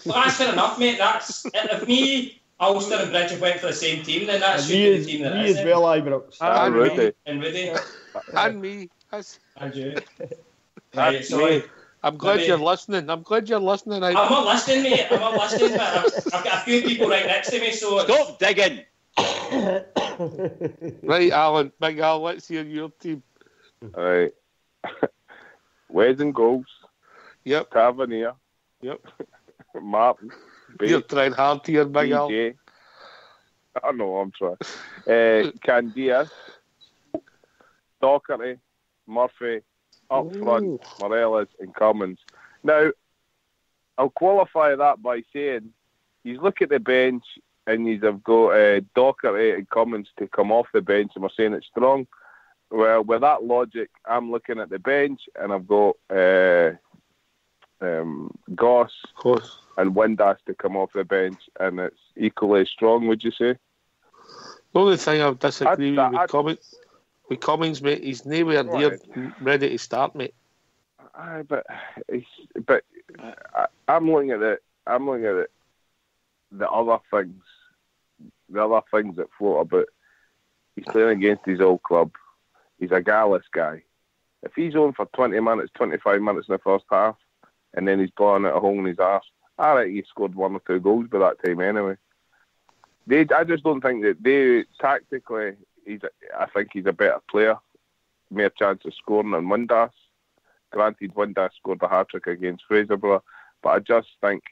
K: Well, that's fair enough, mate. That's if me, Ulster and Bridge have went for the same team, then that should be the team that is.
C: Me as well, Ibrox.
K: And Rudy.
B: And me.
K: And you. Right, so
B: I'm glad you're listening. I'm glad you're listening.
K: I'm not listening, mate. I'm not listening, but I've got a few people right next to me, so...
A: Stop digging!
B: Right, Alan. Big Al, let's hear your team.
I: All right. Wes and goals.
B: Yep.
I: Tavernier.
B: Yep.
I: Martin.
B: You're trying hard here, Big Al.
I: I know, I'm trying. Candias. Docherty. Murphy. Up front, Morelos and Cummins. Now, I'll qualify that by saying, you look at the bench and you've got Docherty and Cummins to come off the bench, and we're saying it's strong. Well, with that logic, I'm looking at the bench and I've got Goss and Windass to come off the bench, and it's equally strong, would you say?
B: The only thing I would disagree with Cummins, mate, he's nowhere near ready to start, mate.
I: But I'm looking at it. I'm looking at it. The other things that float about. He's playing against his old club. He's a Gallus guy. If he's on for 20 minutes, 25 minutes in the first half, and then he's blowing out a hole in his arse, I reckon he scored 1 or 2 goals by that time anyway. I just don't think that they tactically. I think he's a better player, more chance of scoring than Windass. Granted, Windass scored a hat-trick against Fraserburgh, but I just think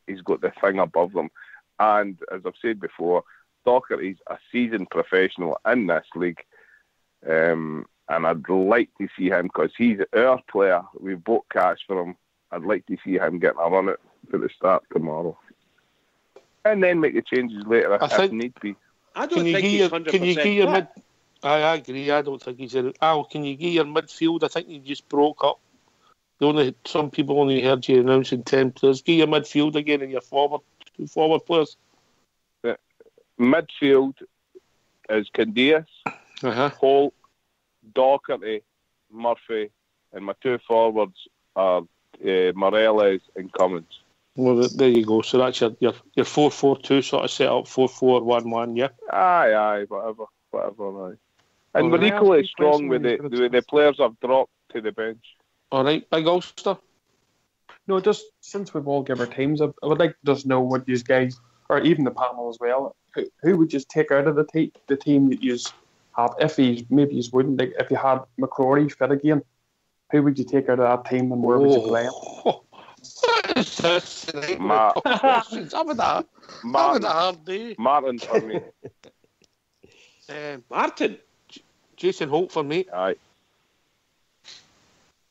I: he's got the thing above them. And as I've said before, Docherty's a seasoned professional in this league, and I'd like to see him, because he's our player. We've bought cash for him. I'd like to see him getting a run at for the start tomorrow, and then make the changes later if need be.
A: I don't think he's 100%. Can you get your mid?
B: I agree. I don't think he's in. Al, can you get your midfield? I think you just broke up. Some people only heard you announcing 10 players. Get your midfield again and your forward players.
I: Midfield is Candias, Holt, Docherty, Murphy, and my 2 forwards are Morelos and Cummins.
B: Well, there you go. So that's your 4-4-2 sort of set up, 4-4-1-1, yeah?
I: Aye, whatever, aye. And we're equally strong with the players I've dropped to the bench.
B: All right, Big Ulster.
J: No, just since we've all given our teams, I would like to just know what these guys, or even the panel as well, who would you take out of the team that you have, if you wouldn't, like if you had McCrory fit again, who would you take out of that team and where would you play him?
B: What is this? Having a hard day.
I: Martin for me.
A: Martin?
B: Jason Holt for me.
I: Aye.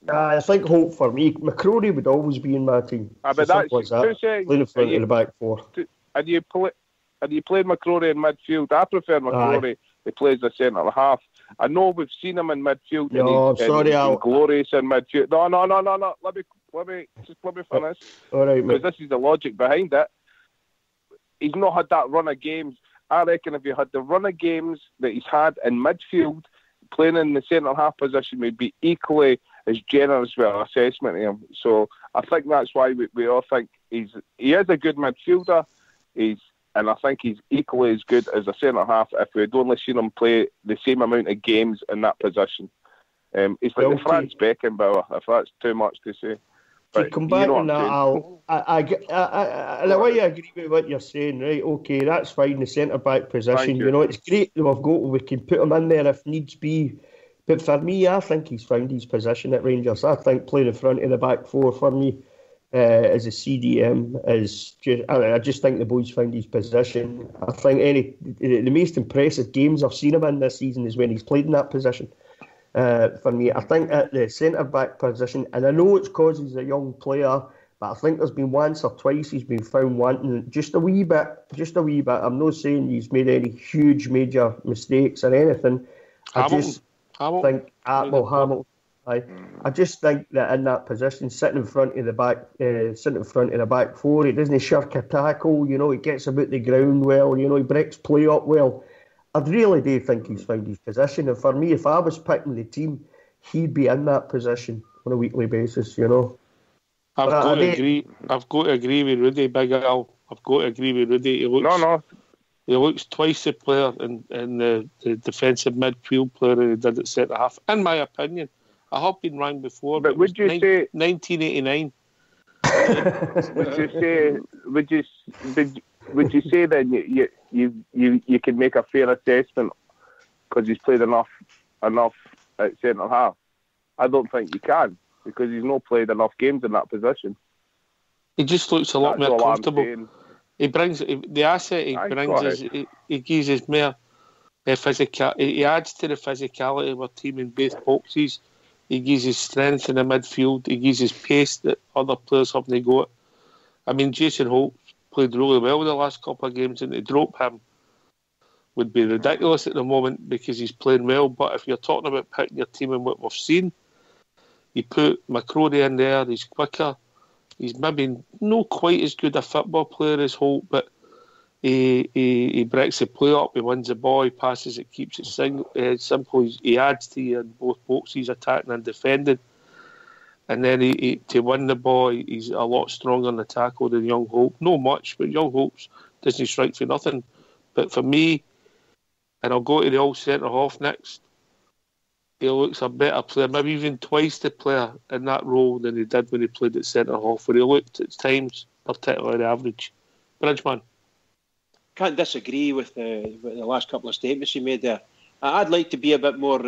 C: I think Holt for me. McCrory would always be in my team.
I: But that's
C: playing in front of the back 4.
I: And you played McCrory in midfield. I prefer McCrory. He plays the centre half. I know we've seen him in midfield.
C: No, I'm sorry, Al.
I: Glorious in midfield. No. Let me finish.
C: All right, mate.
I: Because this is the logic behind it. He's not had that run of games. I reckon if he had the run of games that he's had in midfield, playing in the centre half position would be equally as generous with our assessment of him. So I think that's why we all think he is a good midfielder. And I think he's equally as good as a centre half if we'd only seen him play the same amount of games in that position. He's like the Franz Beckenbauer, if that's too much to say.
C: To come back on that, Al, in a way I agree with what you're saying, right? Okay, that's fine, the centre-back position. You know, it's great that we can put him in there if needs be. But for me, I think he's found his position at Rangers. I think playing in front of the back 4 for me as a CDM is just. I just think the boy's found his position. I think the most impressive games I've seen him in this season is when he's played in that position. For me, I think at the centre-back position, and I know it's because he's a young player, but I think there's been once or twice he's been found wanting just a wee bit. I'm not saying he's made any huge major mistakes or anything.
B: Hamilton.
C: I just think that in that position, sitting in front of the back 4, he doesn't shirk a tackle. You know, he gets about the ground well. You know, he breaks play up well. I really do think he's found his position. And for me, if I was picking the team, he'd be in that position on a weekly basis. You know.
B: I've got to agree with Rudy, Big Al. I've got to agree with Rudy. He looks twice the player in the defensive midfield player who did at centre half, in my opinion. I have been wrong before.
I: But would you say
B: 1989?
I: Would you say then you can make a fair assessment because he's played enough at centre half? I don't think you can, because he's not played enough games in that position.
B: He just looks a lot more comfortable. He brings the asset he brings is he gives us more physical. He adds to the physicality of our team in both boxes. He gives his strength in the midfield. He gives his pace that other players haven't got. I mean, Jason Holt played really well the last couple of games, and to drop him would be ridiculous at the moment because he's playing well. But if you're talking about picking your team and what we've seen, you put McCrory in there. He's quicker. He's maybe not quite as good a football player as Holt, but he breaks the play up. He wins the ball. He passes it, keeps it simple. He adds to you in both boxes, attacking and defending. And then to win the ball, he's a lot stronger in the tackle than Young Holt. No much, but Young Holt doesn't strike for nothing. But for me, and I'll go to the old centre half next, he looks a better player, maybe even twice the player in that role than he did when he played at centre half, where he looked at times particularly average. Bridgeman.
A: Can't disagree with the last couple of statements he made there. I'd like to be a bit more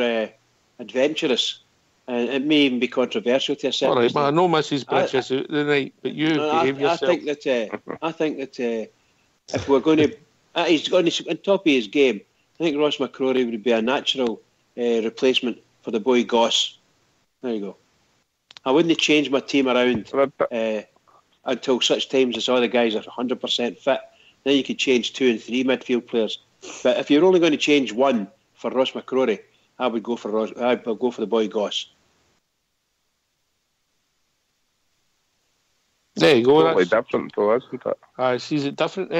A: adventurous, and it may even be controversial to a certain
B: extent. All right, man, I know Mrs. Bridges out tonight, but you behave yourself.
A: I think that if we're going to, he's on top of his game. I think Ross McCrory would be a natural replacement for the boy Goss. There you go. I wouldn't change my team around until such times as all the guys are 100% fit. Then you could change 2 and 3 midfield players. But if you're only going to change one for Ross McCrory, I would go for the boy Goss.
B: There you go.
I: Totally different though, isn't it?
B: I see it different.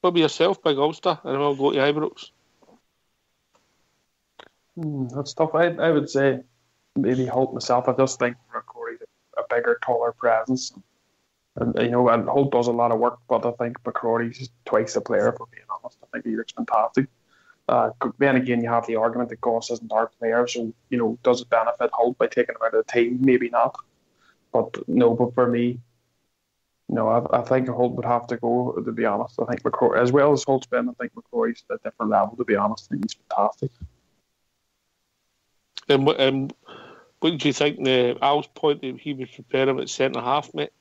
B: What about yourself, Big Ulster? And then I'll go to Ibrox.
J: That's tough. I would say maybe Holt myself. I just think McCrory's a bigger, taller presence. And and Holt does a lot of work, but I think McCrory's twice the player, for being honest. I think he looks fantastic. Then again, you have the argument that Goss isn't our player, so does it benefit Holt by taking him out of the team? Maybe not. But for me, I think Holt would have to go, to be honest. I think McCrory, as well as Holt's been, I think McCrory's at a different level, to be honest. I think he's fantastic.
B: And what do you think, Al's point that he would prepare him at centre half, mate?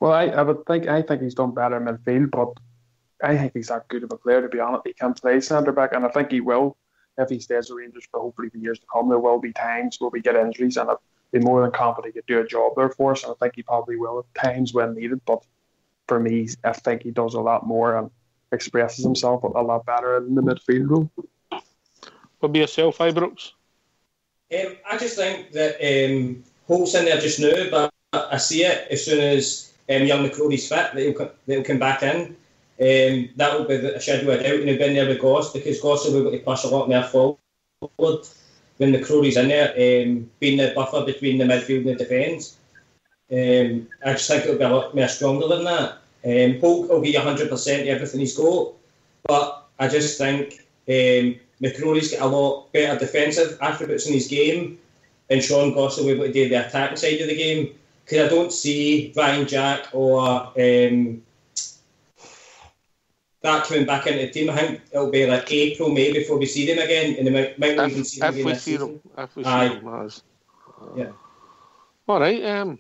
J: Well, I think he's done better in midfield, but I think he's that good of a player, to be honest. He can play centre back, and I think he will if he stays with Rangers for hopefully the years to come. There will be times where we get injuries, and I'd be more than confident he could do a job there for us, and I think he probably will at times when needed. But for me, I think he does a lot more and expresses himself a lot better in the midfield role.
B: What be yourself, Ibrox?
K: I just think that Holt's in there just now, but I see it as soon as young McCrory's fit, that he'll come back in. That will be a shadow of doubt, and he'll be in there with Goss, because Goss will be able to push a lot more forward when McCrory's in there, being the buffer between the midfield and the defence. I just think it'll be a lot more stronger than that. Holt will be 100% everything he's got, but I just think McCrory's got a lot better defensive attributes in his game, and Sean Goss will be able to do the attacking side of the game. Because I don't see Ryan Jack or that coming back into the team. I think it'll be like April, May before we see them again, and they might not even see them again this season.
B: If we see them,
K: yeah.
B: All right.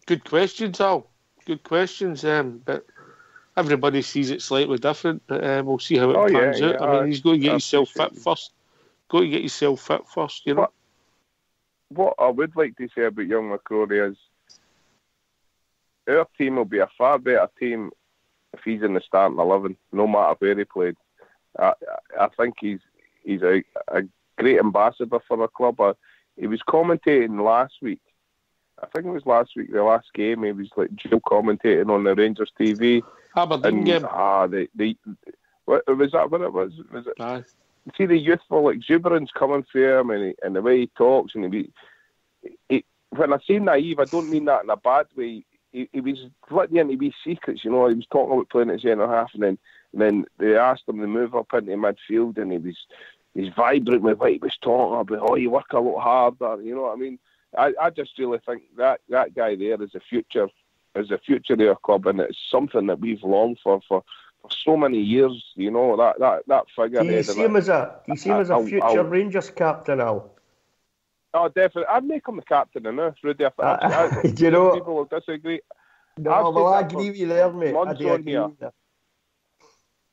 B: Good questions, Al. Good questions. But everybody sees it slightly different. But we'll see how it pans out. I mean, he's going to get himself fit first.
I: What I would like to say about young McCrory is our team will be a far better team if he's in the starting 11, no matter where he played. I think he's a great ambassador for the club. He was commentating last week. I think it was last week, the last game. He was like dual commentating on the Rangers TV.
B: Aberdeen game.
I: What was that? What it was? Was it?
B: Aye.
I: See the youthful exuberance coming through him, and the way he talks, and when I say naive, I don't mean that in a bad way. He was letting you into wee secrets, He was talking about playing at centre half, and then they asked him to move up into midfield, and he's vibrant with what he was talking about. Oh, you work a lot harder. You know what I mean? I just really think that guy there is the future of our club, and it's something that we've longed for so many years. You know, that figure.
C: Do you see him as a future Rangers captain, Al?
I: Oh, definitely. I'd make him the captain enough, Rudy.
C: Do you know?
I: People will disagree.
C: No, well, I agree with you there, mate.
I: Months on here.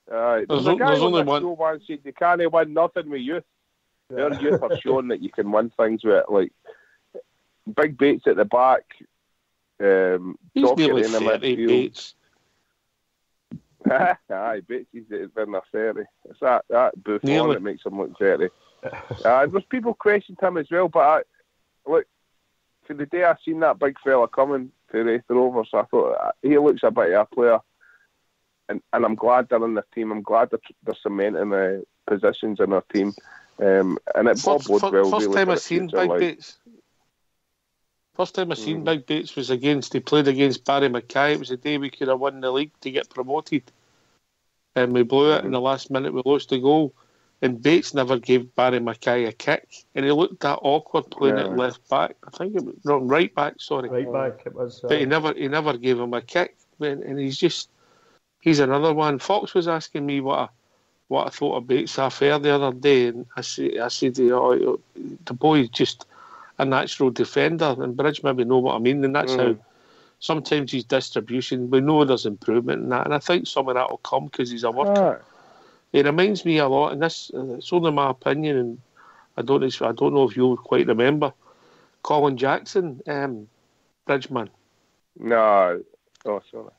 B: There's
I: a guy
B: only
I: on
B: one.
I: Show once said you can't win nothing with youth. Their youth are showing that you can win things with it, like Big Bates at the back.
B: He's nearly 30, Bates.
I: Aye, Bates is been a 30. It's that Buffon that makes him look 30. There's people questioned him as well, but look, for the day I seen that big fella coming to Raith Rovers, I thought he looks a bit of a player. And I'm glad they're in the team. I'm glad they're cementing the positions in our team. And it bodes well.
B: First time I seen Big Bates. First time I seen Big Bates was he played against Barry Mackay. It was the day we could have won the league to get promoted. And we blew it in the last minute. We lost the goal. And Bates never gave Barry Mackay a kick. And he looked that awkward playing at left back. I think it was right back, sorry.
C: Right back, it was.
B: But he never gave him a kick. And he's another one. Fox was asking me what I thought of Bates Affair the other day, and I said, the boy's just a natural defender, and Bridge maybe know what I mean, and that's how sometimes his distribution, we know there's improvement in that, and I think some of that will come because he's a worker. He reminds me a lot, and it's only my opinion, and I don't know if you'll quite remember Colin Jackson, Bridgeman.
I: No, oh sorry.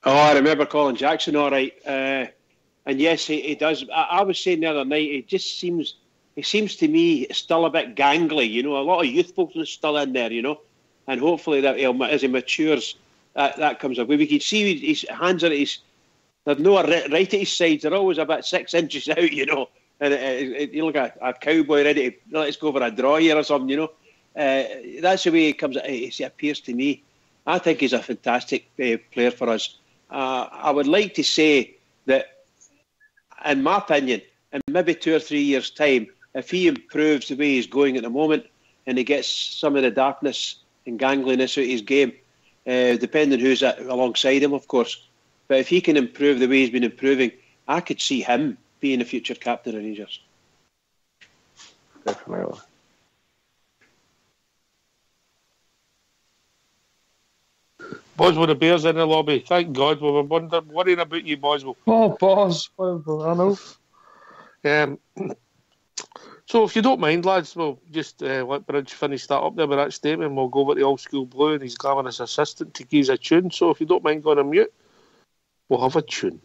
A: Oh, I remember Colin Jackson, all right. And yes, he does. I was saying the other night, he seems to me still a bit gangly, you know. A lot of youth folks are still in there, you know. And hopefully that as he matures, that comes away. We can see his hands are they're not right at his sides. They're always about 6 inches out, you know. And you look at a cowboy ready to let's go for a draw here or something, you know. That's the way he appears to me. I think he's a fantastic player for us. I would like to say that, in my opinion, in maybe 2 or 3 years' time, if he improves the way he's going at the moment and he gets some of the darkness and gangliness out of his game, depending who's alongside him, of course, but if he can improve the way he's been improving, I could see him being the future captain of Rangers.
I: Definitely.
B: Boswell, the Bears in the lobby. Thank God. We were worrying about you, Boswell.
J: Oh, boss. I know.
B: So, if you don't mind, lads, we'll just let Bridge finish that up there with that statement. We'll go over to Old School Blue and his glamorous assistant to give us a tune. So, if you don't mind going on mute, we'll have a tune.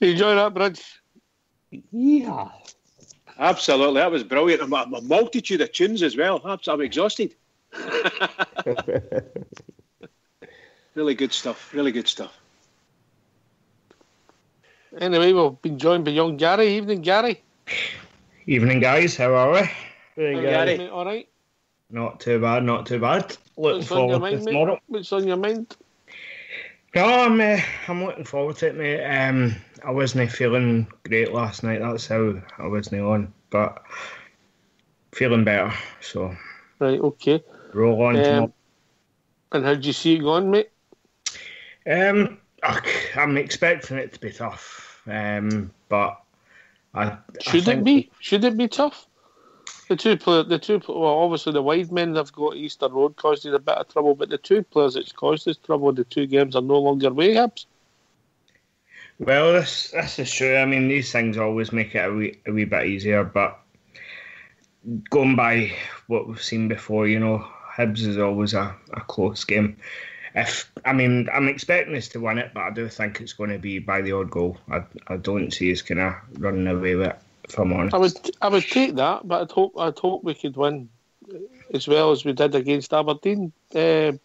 B: You enjoy that, Bridge?
C: Yeah.
A: Absolutely, that was brilliant. A multitude of tunes as well. I'm exhausted. Really good stuff. Really good stuff.
B: Anyway, we've been joined by young Gary. Evening, Gary.
L: Evening, guys. How are we?
B: Hey, Gary. Mate, all right?
L: Not too bad, not too bad. Looking
B: What's
L: forward
B: on your mind,
L: to tomorrow.
B: Mate? What's on your mind?
L: No, I'm looking forward to it, mate. I wasn't feeling great last night. That's how I wasn't on, but feeling better. So
B: right, okay.
L: Roll on tomorrow.
B: And how do you see it going, mate?
L: I'm expecting it to be tough, but
B: Should it be tough? Well, obviously the wide men they've got Easter Road caused us a bit of trouble, but the two players that's caused us trouble, the two games are no longer away, Hibs.
L: Well, this is true. I mean, these things always make it a wee bit easier, but going what we've seen before, Hibs is always a close game. I'm expecting us to win it, but I do think it's going to be by the odd goal. I don't see us kind of running away with it, if I'm honest.
B: I would take that, but I'd hope we could win as well as we did against Aberdeen. Rudy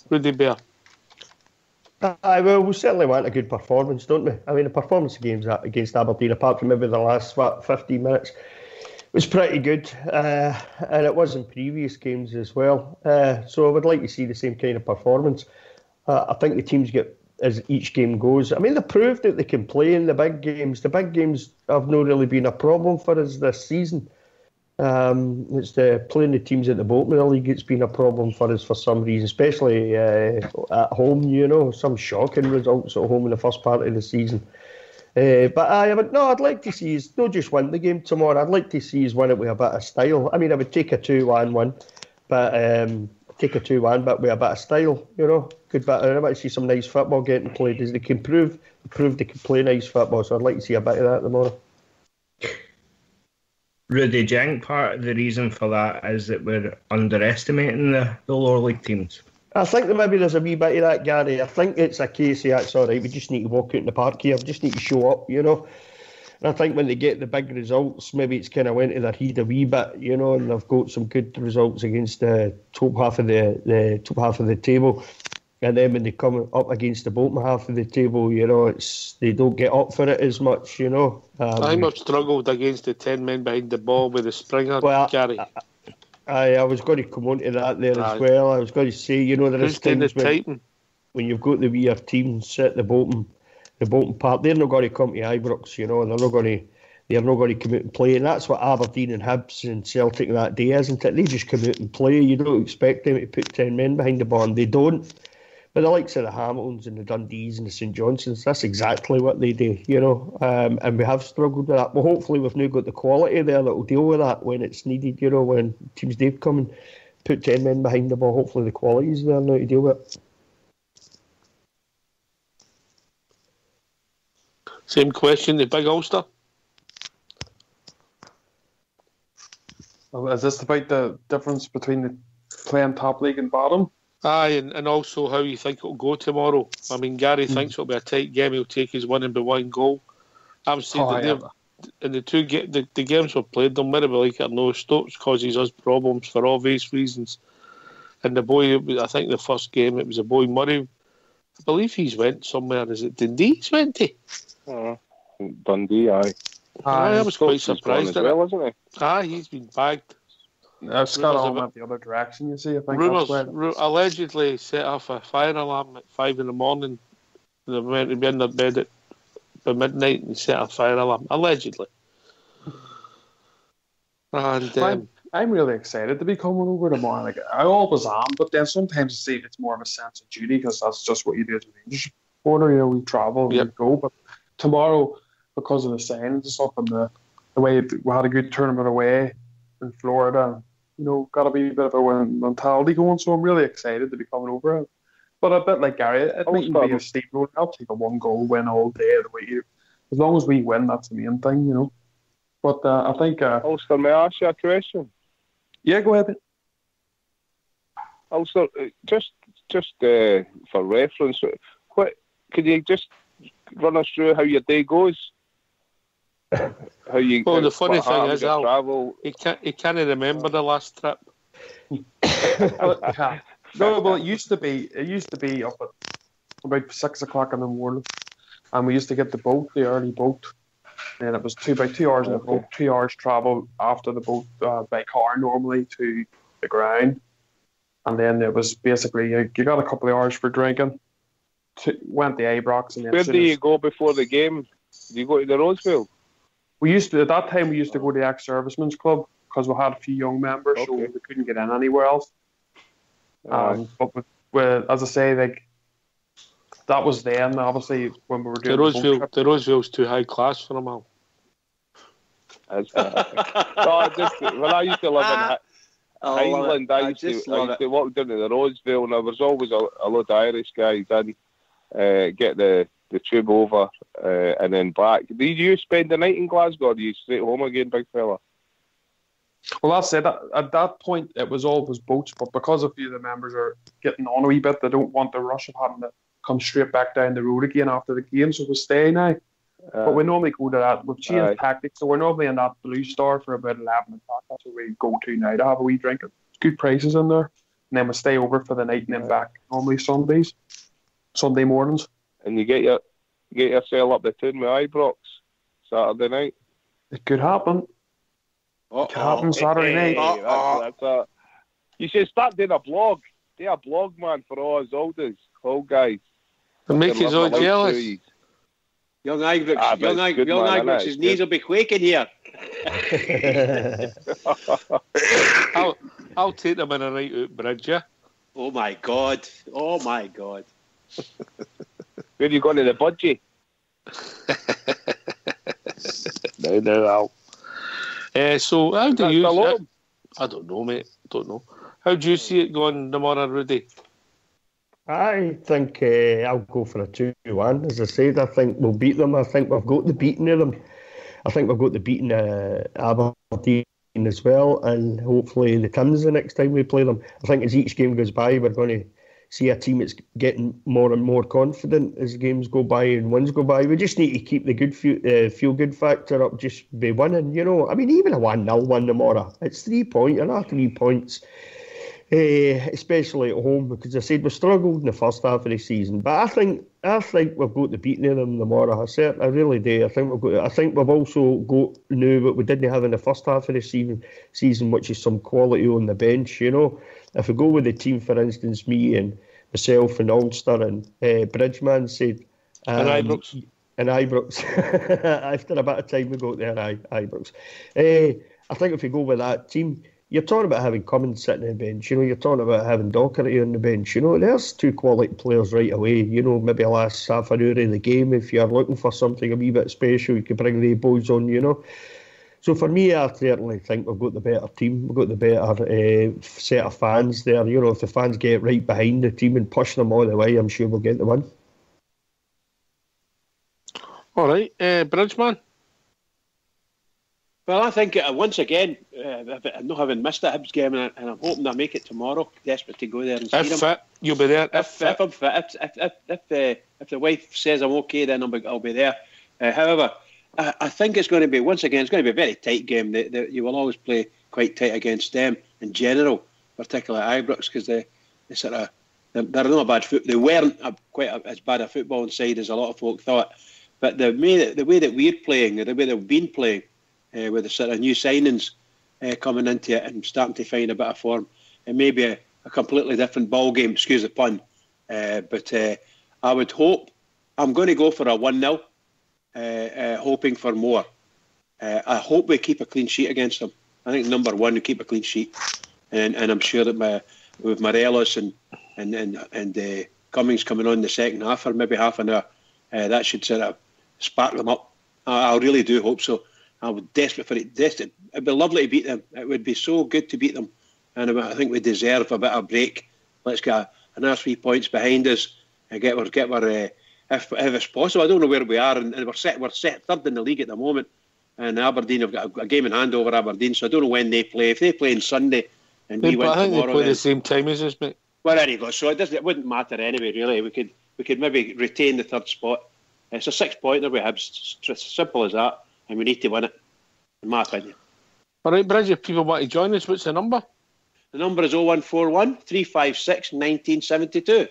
B: Bear.
C: Well, we certainly want a good performance, don't we? I mean, the performance against Aberdeen, apart from maybe the last 15 minutes, was pretty good, and it was in previous games as well. So I would like to see the same kind of performance. I think the teams get, as each game goes, I mean, they proved that they can play in the big games. The big games have not really been a problem for us this season. It's playing the teams at the bottom of the league. It's been a problem for us for some reason, especially at home. Some shocking results at home in the first part of the season. But I'd like to see us not just win the game tomorrow. I'd like to see us win it with a bit of style. I mean, I would take a 2-1 win, but with a bit of style. Good bit. I want to see some nice football getting played. As they can prove they can play nice football. So I'd like to see a bit of that tomorrow.
L: Rudy, do you think part of the reason for that is that we're underestimating the lower league teams?
C: I think that maybe there's a wee bit of that, Gary. I think it's a case of that's all right. We just need to walk out in the park here. We just need to show up, And I think when they get the big results, maybe it's kind of went to their head a wee bit, and they've got some good results against the top half of the table. And then when they come up against the bottom half of the table, they don't get up for it as much,
B: I think I've struggled against the 10 men behind the ball with the Springer, Gary.
C: I was going to come on to that there as well. I was going to say, there is times when you've got the weird teams at the bottom part, they're not going to come to Ibrox, they're not going to come out and play, and that's what Aberdeen and Hibs and Celtic that day, isn't it? They just come out and play. You don't expect them to put 10 men behind the ball, and they don't. But the likes of the Hamiltons and the Dundees and the St Johnsons, that's exactly what they do, and we have struggled with that. Well, hopefully we've now got the quality there that will deal with that when it's needed, when teams do come and put 10 men behind the ball. Hopefully the quality is there now to deal with it.
B: Same question, the Big Ulster.
J: Is this about the difference between the playing top league and bottom?
B: Aye, and also how you think it'll go tomorrow. I mean, Gary thinks it'll be a tight game. He'll take his winning by 1 goal. I'm saying in the games we've played them, whether we like it or no, Stokes causes us problems for obvious reasons. And the boy, I think the first game, it was a boy Murray. I believe he's went somewhere. Is it Dundee he's went to?
I: Dundee, aye.
B: I was quite surprised
I: as well, isn't he?
B: Aye, he's been bagged.
J: Scott went the other direction, you see. I think
B: rumours allegedly set off a fire alarm at 5 a.m. They went to be in their bed by midnight and set a fire alarm, allegedly. And
J: I'm really excited to be coming over tomorrow. Like, I always am, but then sometimes I see it's more of a sense of duty because that's just what you do as a Rangers supporter. We travel and we go. But tomorrow, because of the signings and stuff and the way we had a good tournament away in Florida, got to be a bit of a win mentality going. So I'm really excited to be coming over. But a bit like Gary, it mightn't be a steamroll. I'll take a 1 goal win all day of the week. As long as we win, that's the main thing, But I think...
I: Ulster, may I ask you a question?
J: Yeah, go ahead.
I: Ulster, just for reference, what could you just run us through how your day goes? How you?
B: Well, the funny thing is,
I: travel.
B: He can't remember the last trip.
J: No, well, it used to be up at about 6 o'clock in the morning, and we used to get the early boat, and it was about 2 hours in the boat, 2 hours travel after the boat by car normally to the ground, and then it was basically you got a couple of hours for drinking, went to Ibrox, and then
I: where do you go before the game? Do you go to the Roseville?
J: We used to, at that time, we used to go to the ex-servicemen's club because we had a few young members, so we couldn't get in anywhere else. But as I say, like that was then. Obviously, when we were doing
B: the Roseville's too high class for them all.
I: When I used to live in Highland, I used to walk down to the Roseville, and there was always a lot of Irish guys in. Get the tube over and then back. Did you spend the night in Glasgow, or do you stay home again, big fella?
J: Well, that's it. At that point, it was always boats, but because a few of the members are getting on a wee bit, they don't want the rush of having to come straight back down the road again after the game, so we stay now. But we normally go to that. We've changed tactics, so we're normally in that Blue Star for about 11 o'clock. That's where we go to now to have a wee drink. It's good prices in there. And then we stay over for the night and then back normally Sunday mornings. And
I: you get yourself up the tune with Ibrox Saturday night.
J: It could happen. It could happen Saturday night.
I: That's you should start doing a blog. Do a blog, man, for all us old guys.
B: And make us all jealous.
A: Young Ibrox's knees will be quaking here.
B: I'll take them in a right out bridge, yeah.
A: Oh my God.
I: Where you going to the budgie?
B: No, Al. So how do you? I don't know, mate. Don't know. How do you see it going tomorrow, Rudy?
C: I think I'll go for a 2-1. As I said, I think we'll beat them. I think we've got the beating of them. I think we've got the beating Aberdeen as well, and hopefully the Tims the next time we play them. I think as each game goes by, we're going to see a team that's getting more and more confident as games go by and wins go by. We just need to keep the good feel-good factor up, just be winning, you know. I mean, even a 1-0 win tomorrow, it's 3 points, and 3 points, especially at home, because I said we struggled in the first half of the season. But I think we've got the beating of them tomorrow. I really do. I think we've also got now what we didn't have in the first half of the season, which is some quality on the bench, you know. If we go with the team, for instance, me and myself and Ulster and Bridgman said...
B: and Ibrox.
C: And Ibrox. After a bit of time we got there, Ibrox. I think if you go with that team, you're talking about having Cummins sitting on the bench, you know, you're talking about having Docherty on the bench, you know, there's 2 quality players right away, you know, maybe a last half an hour of the game, if you're looking for something a wee bit special, you can bring the boys on, you know. So for me, I certainly think we've got the better team, we've got the better set of fans there, you know, if the fans get right behind the team and push them all the way, I'm sure we'll get the win.
B: All right, Bridgman?
A: Well, I think once again, not having missed the Hibs game, and I'm hoping I make it tomorrow. Desperate to go there and see them.
B: If fit, you'll be there.
A: If I'm fit, if the wife says I'm okay, then I'll be there. However, I think it's going to be once again. It's going to be a very tight game. You will always play quite tight against them in general, particularly Ibrox, because they're not a bad They weren't quite as bad a footballing side as a lot of folk thought. But the way that we're playing, the way they've been playing. With the sort of new signings coming into it and starting to find a bit of form. It may be a completely different ball game, excuse the pun. But I would hope, I'm going to go for a 1-0, hoping for more. I hope we keep a clean sheet against them. I think number one, we keep a clean sheet. And I'm sure that with Morelos and Cummings coming on the second half for maybe half an hour, that should sort of spark them up. I really do hope so. I was desperate for it. It'd be lovely to beat them. It would be so good to beat them. And I think we deserve a bit of a break. Let's get another 3 points behind us and get our if it's possible. I don't know where we are, and we're set third in the league at the moment. And Aberdeen have got a game in hand over Aberdeen, so I don't know when they play. If they play on Sunday and we win tomorrow,
B: they play the same time as us, mate.
A: Well, there you go. So it wouldn't matter anyway. Really, we could maybe retain the third spot. It's a 6-pointer with Hibs. It's simple as that, and we need to win it, in my opinion.
B: All right, Bridge, if people want to join us, what's the number?
A: The number is 0141 356 1972.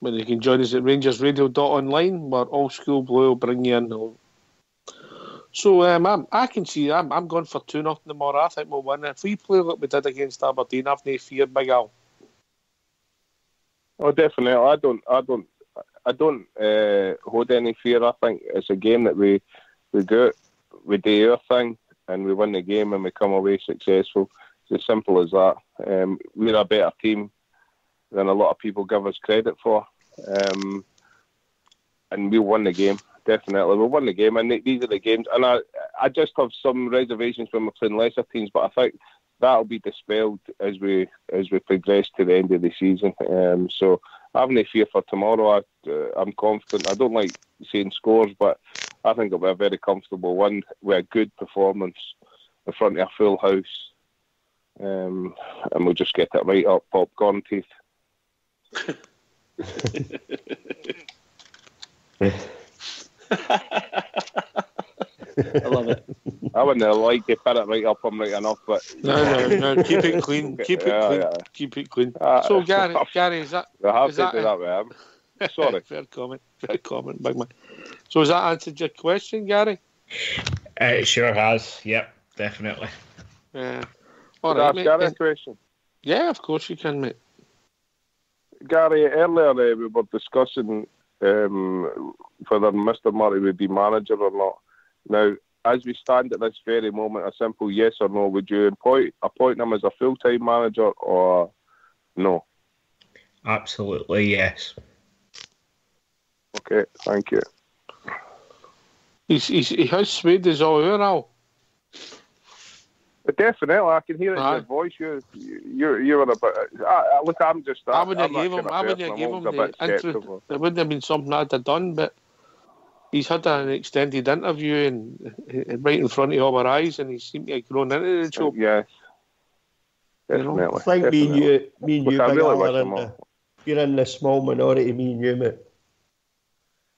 B: Well, you can join us at rangersradio.online, where All School Blue will bring you in. So I can see I'm going for 2-0 tomorrow. I think we'll win. If we play like we did against Aberdeen, I've no fear, Big Al.
I: Oh, definitely. I don't hold any fear. I think it's a game that we do our thing, and we win the game and we come away successful. It's as simple as that. We're a better team than a lot of people give us credit for, and we'll win the game. Definitely, we'll win the game, and these are the games. And I just have some reservations when we're playing lesser teams, but I think that'll be dispelled as we progress to the end of the season. So I have no fear for tomorrow. I'm confident. I don't like saying scores, but I think it'll be a very comfortable one with a good performance in front of a full house, and we'll just get it right up, popcorn teeth.
A: I love it.
I: I wouldn't like to put it right up him right enough, but
B: no, keep it clean. Keep it clean.
I: Yeah.
B: Keep it clean. So Gary, is that?
I: I have
B: is
I: to
B: that
I: do that with him. Sorry.
B: Fair comment, big man. So has that answered your question, Gary?
L: It sure has. Yep, definitely.
B: Yeah.
I: All right, mate. Gary a question?
B: Yeah, of course you can, mate.
I: Gary, earlier we were discussing whether Mr. Murray would be manager or not. Now, as we stand at this very moment, a simple yes or no, would you appoint him as a full-time manager or no?
L: Absolutely yes.
I: Okay, thank you.
B: He has swayed us all over now.
I: Definitely, I can hear it in your voice. You're a bit. Look, I'm just.
B: I wouldn't have give him the intro. It wouldn't have been something I'd have done, but he's had an extended interview and right in front of all our eyes, and he seemed to have grown into the job.
I: Yes, definitely.
C: I think me and you,
I: Big Al,
C: you're in the small minority. Me and you, mate.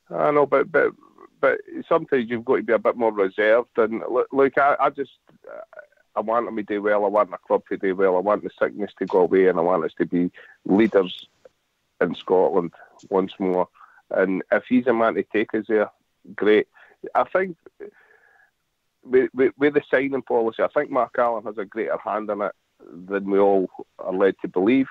I: I know, but sometimes you've got to be a bit more reserved. And look, I just. I want them to do well. I want the club to do well. I want the sickness to go away, and I want us to be leaders in Scotland once more. And if he's a man to take us there, great. I think with the signing policy, I think Mark Allen has a greater hand in it than we all are led to believe.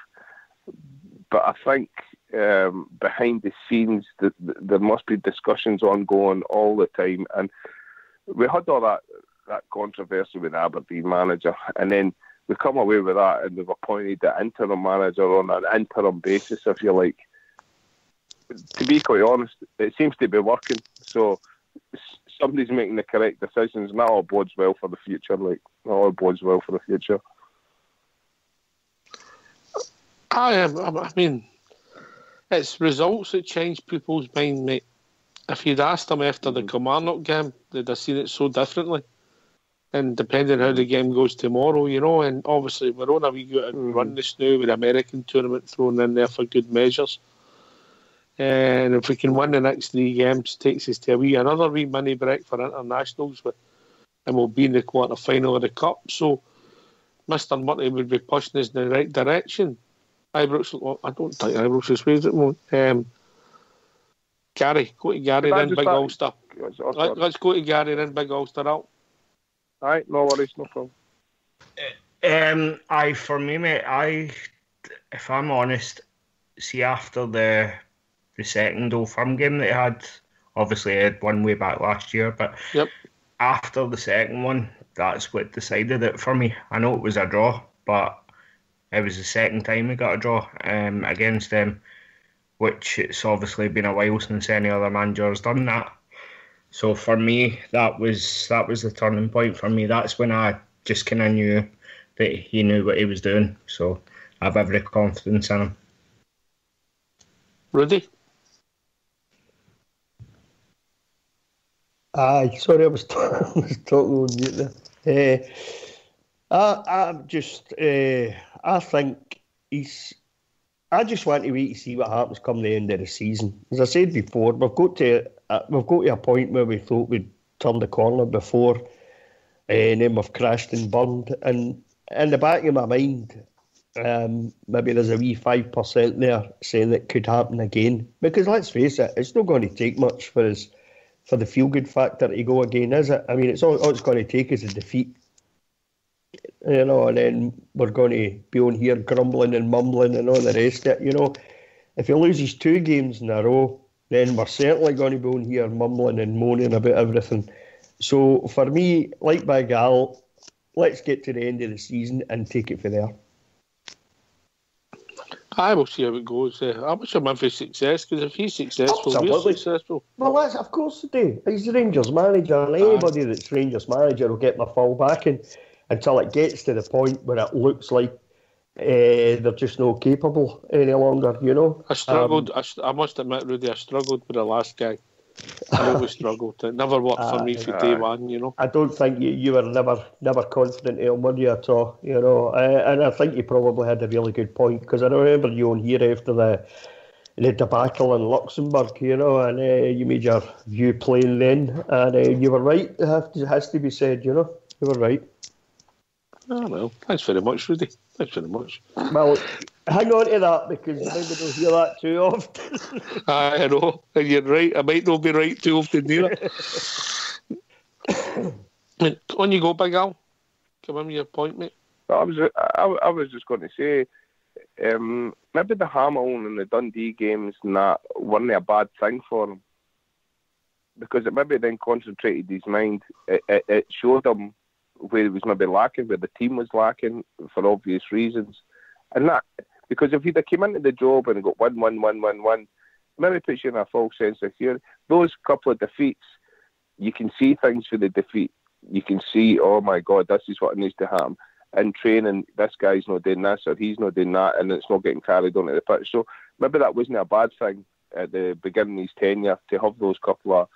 I: But I think behind the scenes, there must be discussions ongoing all the time. And we had all that controversy with the Aberdeen manager, and then we come away with that, and we've appointed the interim manager on an interim basis, if you like. To be quite honest, it seems to be working. So somebody's making the correct decisions, and that all bodes well for the future.
B: I mean, it's results that change people's mind, mate. If you'd asked them after the Kilmarnock game, they'd have seen it so differently. And depending on how the game goes tomorrow, and obviously we're on a wee good run this now with the American tournament thrown in there for good measures. And if we can win the next 3 games, takes us to another wee mini break for internationals, and we'll be in the quarter-final of the Cup. So Mr. Murray would be pushing us in the right direction. I don't think Ibrox is ways at the moment. Gary, go to Gary then, Big Ulster. Let's go to Gary then, Big Ulster out.
I: Aye, no worries, no problem.
L: For me, mate, if I'm honest, see after the second Old Firm game that he had, obviously he had one way back last year, but after the second one, that's what decided it for me. I know it was a draw, but it was the second time we got a draw against them, which it's obviously been a while since any other manager has done that. So for me, that was the turning point for me. That's when I just kind of knew that he knew what he was doing. So I have every confidence in him.
B: Rudy?
C: Aye, sorry, I was talking on mute there. I think he's I just want to wait to see what happens come the end of the season. As I said before, we've got to a point where we thought we'd turned the corner before, and then we've crashed and burned. And in the back of my mind, maybe there's a wee 5% there saying that could happen again. Because let's face it, it's not going to take much for the feel-good factor to go again, is it? I mean, all it's going to take is a defeat. You know, and then we're going to be on here grumbling and mumbling and all the rest of it. You know, if he loses 2 games in a row, then we're certainly going to be on here mumbling and moaning about everything. So for me, like Big Al, let's get to the end of the season and take it from there.
B: I will see how it goes. I wish him every success, because if he's successful,
C: Absolutely.
B: we're successful.
C: Well, that's, of course they do. He's the Rangers manager, and anybody that's Rangers manager will get their full backing until it gets to the point where it looks like they're just not capable any longer, you know.
B: I struggled. I must admit, Rudy, I struggled with the last guy. I always struggled. It never worked for me from day one, you know.
C: I don't think you were never confident in him, were you, at all? You know, and I think you probably had a really good point, because I remember you on here after the debacle in Luxembourg, you know, and you made your view plain then, and you were right. It has to be said, you know, you were right.
B: Oh, well, thanks very much, Rudy. Thanks very much.
C: Well, hang on to that, because maybe don't hear that too often.
B: I know, and you're right. I might not be right too often either. On you go, Big Al. Come on with your point, mate.
I: I was just going to say, maybe the Hamilton and the Dundee games and that weren't a bad thing for him, because it maybe then concentrated his mind. It showed him where he was maybe lacking, where the team was lacking for obvious reasons. And that, because if he'd have come into the job and got 1-1-1-1-1, maybe puts you in a false sense of fear. Those couple of defeats, you can see things for the defeat. You can see, oh my God, this is what needs to happen. In training, this guy's not doing this or he's not doing that, and it's not getting carried onto the pitch. So maybe that wasn't a bad thing at the beginning of his tenure, to have those couple of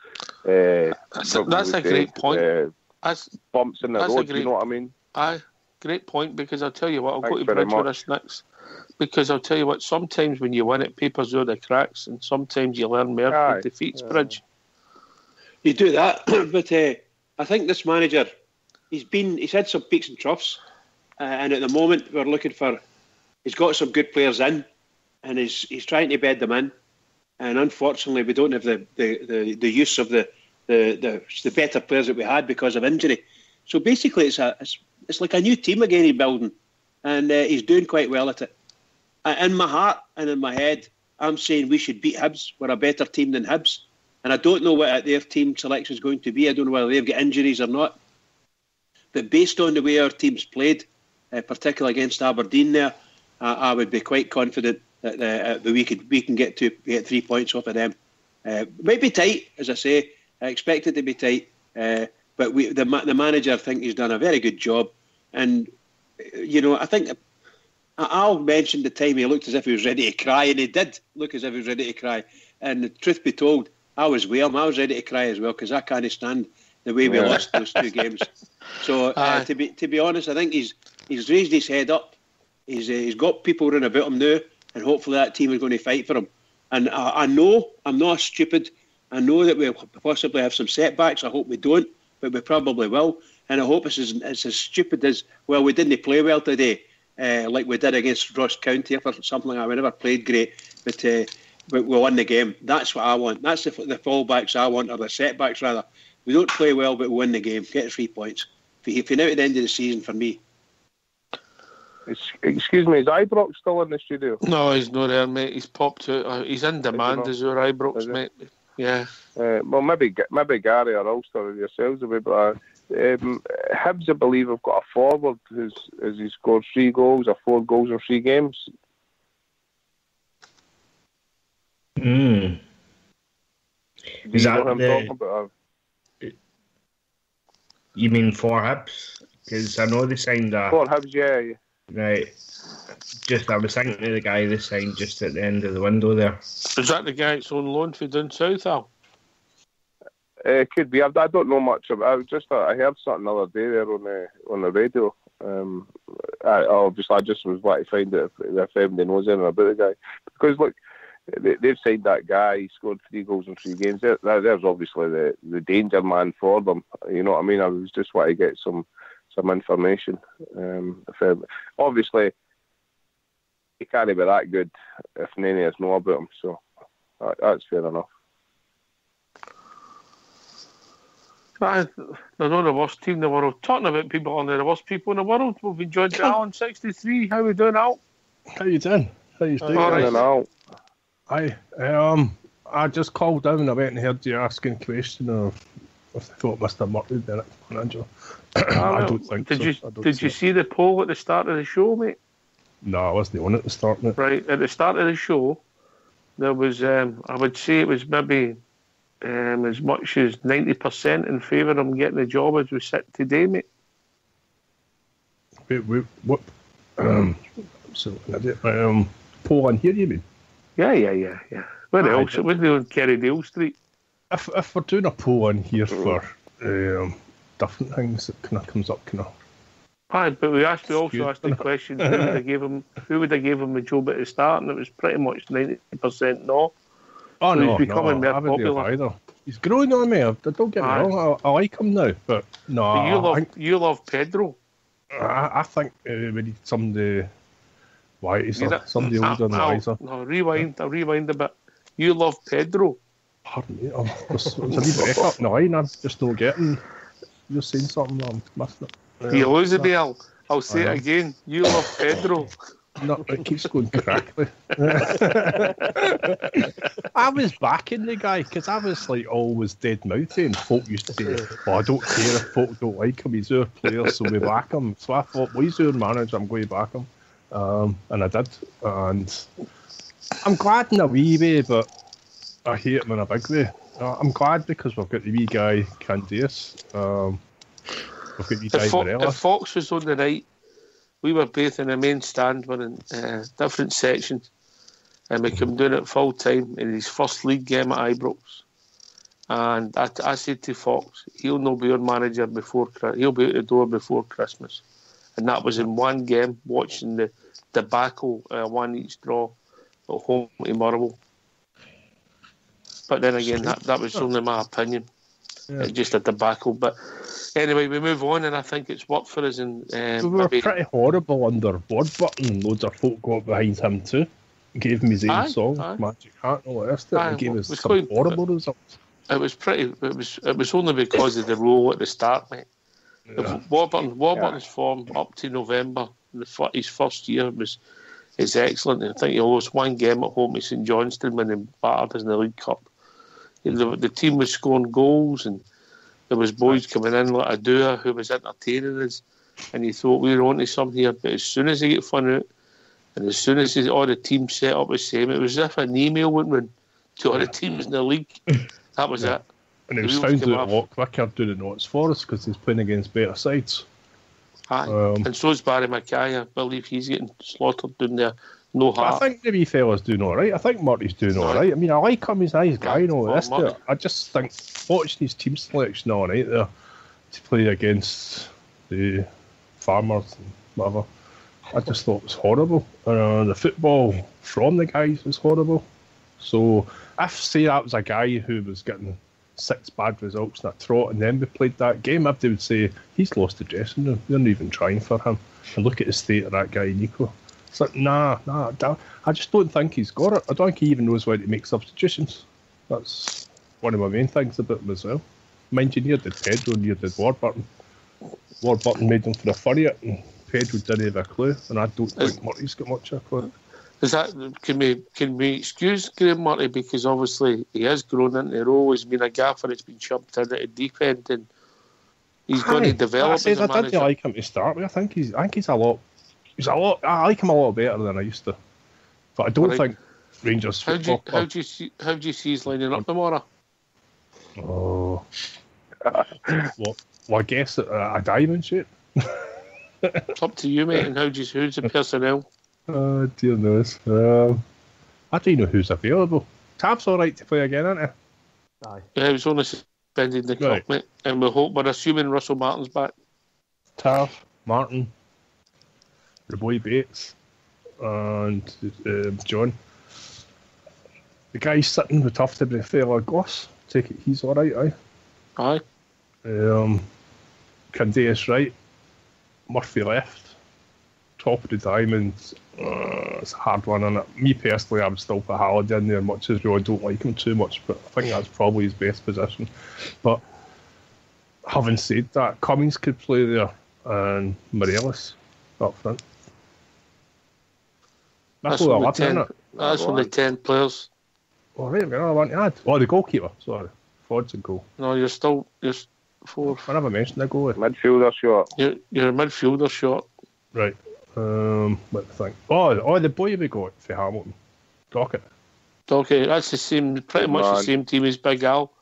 B: that's a great point.
I: Bumps in the road, you know what I mean?
B: Aye, great point, because I'll tell you what, I'll go to bridge with this next. Because I'll tell you what, sometimes when you win it, papers out the cracks, and sometimes you learn more from defeats, Bridge.
A: You do that, but I think this manager, he's had some peaks and troughs, and at the moment we're looking for, he's got some good players in, and he's trying to bed them in, and unfortunately we don't have the use of the better players that we had because of injury. So basically it's like a new team again he's building, and he's doing quite well at it. In my heart and in my head, I'm saying we should beat Hibs. We're a better team than Hibs, and I don't know what their team selection is going to be. I don't know whether they've got injuries or not, but based on the way our team's played, particularly against Aberdeen there, I would be quite confident that we can get 3 points off of them. Might be tight, as I say. I expect it to be tight, but the manager, I think, he's done a very good job. And, you know, I think Al mentioned the time he looked as if he was ready to cry, and he did look as if he was ready to cry. And the truth be told, I was with him. I was ready to cry as well, because I can't stand the way we lost those 2 games. So, to be honest, I think he's raised his head up. He's got people running about him now, and hopefully that team is going to fight for him. And I know I'm not stupid. I know that we'll possibly have some setbacks. I hope we don't, but we probably will. And I hope it's as stupid as, well, we didn't play well today, like we did against Ross County or something like that. We never played great, but we won the game. That's what I want. That's the fallbacks I want, or the setbacks rather. We don't play well, but we win the game. Get 3 points. If you're now at the end of the season, for me.
I: Excuse me, is Ibrox still in the studio?
B: No, he's not there, mate. He's popped out. He's in demand, is our Ibrox, mate. Yeah.
I: Well, maybe Gary or Ulster or yourselves will be, but Hibs, I believe, have got a forward who's scored 3 goals or 4 goals in 3 games.
L: Is that you mean for Hibs? Because I know they signed a...
I: For Hibs, yeah.
L: Right. Just, I was thinking of the guy they signed just at the end of the window there.
B: Is that the guy that's on loan for down south, Al?
I: Could be. I don't know much about it. I heard something the other day there on the radio. I just was wanting to find out if anybody knows anything about the guy. Because, look, they've signed that guy, he scored 3 goals in 3 games. There's obviously the danger man for them. You know what I mean? I was just wanting to get some information. Obviously, he can't be that good if none of us know about him. So that's fair enough.
B: They're not the worst team in the world. Talking about people on the worst people in the world, we've been joined by Alan 63. How we doing, Al?
M: How you doing? How you doing?
I: Al?
M: Hi. I just called down and I went and heard you asking a question of if I thought Mr. Murphy did it, Angela. I don't think so.
B: Did you see the poll at the start of the show, mate?
M: No, I wasn't on at the start, mate.
B: Right, at the start of the show, there was, I would say it was maybe as much as 90% in favour of him getting the job as we sit today, mate.
M: Wait, what? Poll on here, you mean?
B: Yeah. Where else? It wasn't on Kerrydale Street.
M: If we're doing a poll on here for different things, that kind of comes up, kind of.
B: Aye, but we also asked the question: who would have gave him the job at the start, and it was pretty much 90% no.
M: Oh
B: so
M: no,
B: he's becoming more popular.
M: Either. He's growing on me. Don't get me wrong. I like him now, but no.
B: But you love Pedro.
M: I think we need somebody wiser, somebody older and wiser.
B: No, rewind a bit. You love Pedro.
M: Pardon me. There's a wee break up in the line. I'm just not getting. You're saying something I'm missing it.
B: You're losing me, I'll say it again. You love Pedro.
M: No, it keeps going crackly. I was backing the guy because I was like always dead mouthy, and folk used to say, "Oh, I don't care if folk don't like him. He's our player, so we back him." So I thought, "Well, he's our manager. I'm going to back him," and I did. And I'm glad in a wee way, but I hate him in a big way. I'm glad because we've got the wee guy Candias. We've got wee guy Varela.
B: If Fox was on the right, we were both in the main stand. We're in different sections, and we came down at full time in his first league game at Ibrox. And I said to Fox, he'll not be our manager before he'll be out the door before Christmas. And that was in one game, watching the debacle, 1 each draw at home to Motherwell. But then again, that was only my opinion. Yeah. Just a debacle. But anyway, we move on, and I think it's worked for us. And
M: we were pretty horrible under Warburton. Loads of folk got behind him too. Gave him his own song, Magic Hat, and all the rest of it. And gave us some horrible results.
B: It was pretty. It was only because of the role at the start, mate. Yeah. Warburton's form up to November, his first year is excellent. I think he lost one game at home to St Johnstone when they battered us in the League Cup. The team was scoring goals, and there was boys coming in like Adua who was entertaining us, and you thought we were onto something here. But as soon as they get fun out, and as soon as all the team set up the same, it was as if an email went round to all the teams in the league. That was it.
M: And it was found out a lot quicker doing the notes for us because he's playing against better sides.
B: Aye. And so is Barry Mackay. I believe he's getting slaughtered down there. No heart.
M: I think the wee fella's doing all right. I think Murty's doing all right. I mean, I like him. He's a nice guy and all this. I just think watching his team selection all right there to play against the Farmers and whatever, I just thought it was horrible. The football from the guys was horrible. So if, say, that was a guy who was getting 6 bad results in a trot and then we played that game, they would say, he's lost the dressing room. They're not even trying for him. And look at the state of that guy, Nico. It's like, nah, I just don't think he's got it. I don't think he even knows why to make substitutions. That's one of my main things about him as well. Mind you, near did Pedro, near did Warburton. Warburton made him for a furry it, and Pedro didn't have a clue, and I don't think Murty's got much of a clue.
B: Is that can we excuse Graham Murty because obviously he has grown into the role. He's been a gaffer. It's been chumped in at the deep end, and he's going to develop as a manager. I
M: didn't like him to start with. I think he's a lot. I like him a lot better than I used to, but I don't think Rangers.
B: How do you see he's lining up tomorrow?
M: Oh, well, I guess a diamond shape.
B: It's up to you, mate. And who's the personnel?
M: Oh, dear knows. I don't know who's available. Tab's all right to play again, isn't he?
B: Aye. Yeah, he was only suspended in the cup, mate. And we're assuming Russell Martin's back.
M: Tab, Martin, the boy Bates, and John. The guy sitting with tough to be fair Goss. Take it, he's all right,
B: aye.
M: Candace right, Murphy left, top of the diamonds. It's a hard one, and me personally, I would still put Halliday in there, much as I don't like him too much, but I think that's probably his best position. But having said that, Cummings could play there, and Morelos up front.
B: That's only 10 players.
M: Oh, right, I want to add. Oh, the goalkeeper, sorry. Ford's a goal.
B: No, you're 4.
M: I never mentioned the goal.
I: Midfielder shot.
B: You're a midfielder shot.
M: Right. What the thing? Oh, the boy we got for Hamilton. Dockett.
B: That's the same, pretty much the same team as Big Al.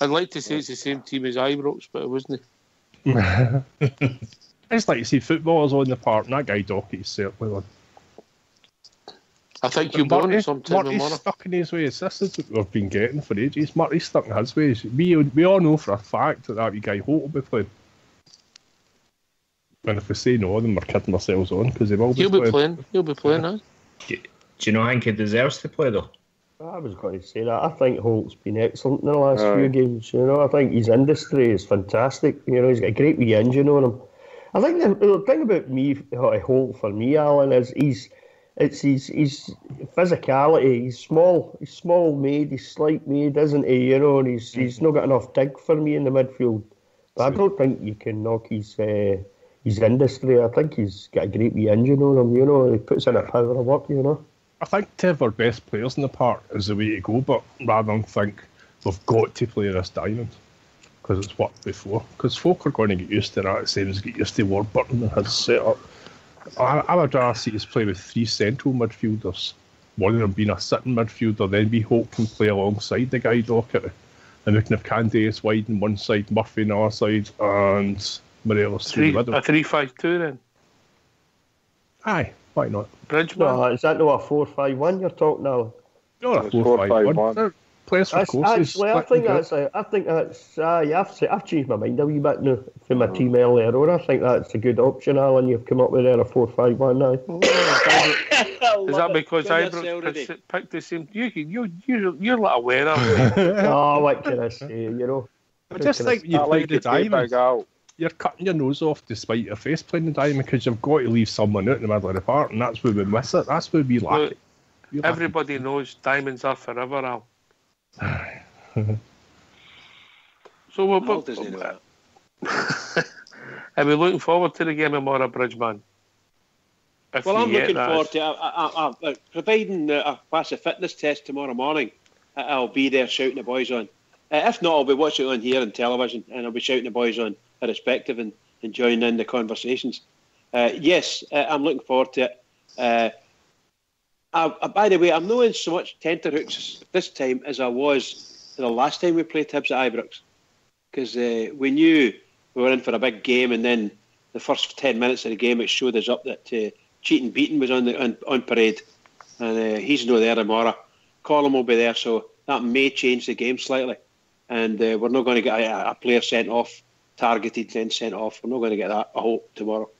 B: I'd like to say it's the same team as Ibrox, but it wasn't.
M: It's like you see footballers on the park, and that guy Dockett is certainly one.
B: I think you'll want it sometime
M: tomorrow. Marty's stuck in his ways. This is what we've been getting for ages. Marty's stuck in his ways. We all know for a fact that wee guy Holt will be playing. And if we say no, then we're kidding ourselves on, because he'll be playing.
B: He'll be playing, aye.
L: Do you know, I think he deserves to play, though?
C: I was going to say that. I think Holt's been excellent in the last few games. You know, I think his industry is fantastic. You know, he's got a great wee engine on him. I think the thing about Holt for me, Alan, is it's his physicality. He's small made, he's slight made, isn't he? You know, and he's not got enough dig for me in the midfield. But I don't think you can knock his industry. I think he's got a great wee engine on him. You know, he puts in a power of work. You know.
M: I think to have our best players in the park is the way to go, but rather than think we've got to play this diamond because it's worked before. Because folk are going to get used to that, same as get used to Warburton and his setup. I would rather see us play with 3 central midfielders, one of them being a sitting midfielder, then we hope can play alongside the guy Dockett, and we can have Candace wide on one side, Murphy on the other side, and Morelos through the middle.
B: A 3-5-2 then?
M: Aye, why not?
B: Bridgman?
C: No, is that not a 4-5-1 you're talking now?
M: No, a 4-5-1. Players for courses.
C: Actually, I think that's. I've changed my mind a wee bit now from my team earlier on. I think that's a good option, Alan. You've come up with there a 4-5-1 now.
B: Is that because Ibrox picked the same? You're like aware of it.
C: Oh, what can I say? You know.
M: I just think you play the diamond. You're cutting your nose off despite your face playing the diamond because you've got to leave someone out in the middle of the park, and that's where we miss it. That's where we lack it.
B: Everybody knows diamonds are forever, Al. So are we looking forward to the game tomorrow, Bridgman?
A: Well, I'm looking forward to providing I pass a fitness test tomorrow morning. I'll be there shouting the boys on. If not, I'll be watching it on here on television, and I'll be shouting the boys on irrespective and joining in the conversations. Yes, I'm looking forward to it. By the way, I'm not in so much tenterhooks this time as I was the last time we played Hibs at Ibrox, because we knew we were in for a big game, and then the first 10 minutes of the game it showed us up that Cheating Beaton was on parade, and he's not there tomorrow. Colin will be there, so that may change the game slightly, and we're not going to get a player sent off, targeted then sent off. We're not going to get that, I hope, tomorrow.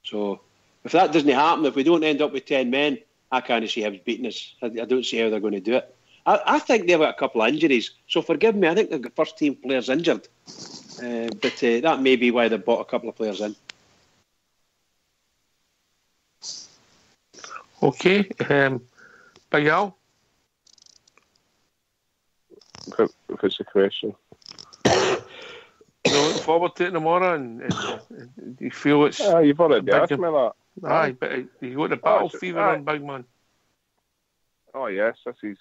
A: So if that doesn't happen, if we don't end up with 10 men, I can't see Hibs beating us. I don't see how they're going to do it. I think they've got a couple of injuries, so forgive me, I think they've got first team players injured, but that may be why they bought a couple of players in.
B: Okay, Big Al?
I: What's the question?
B: You're looking forward to it tomorrow, and you feel it's...
I: you've already asked me that.
B: Aye, but you got the battle fever on, big man.
I: Oh yes, this is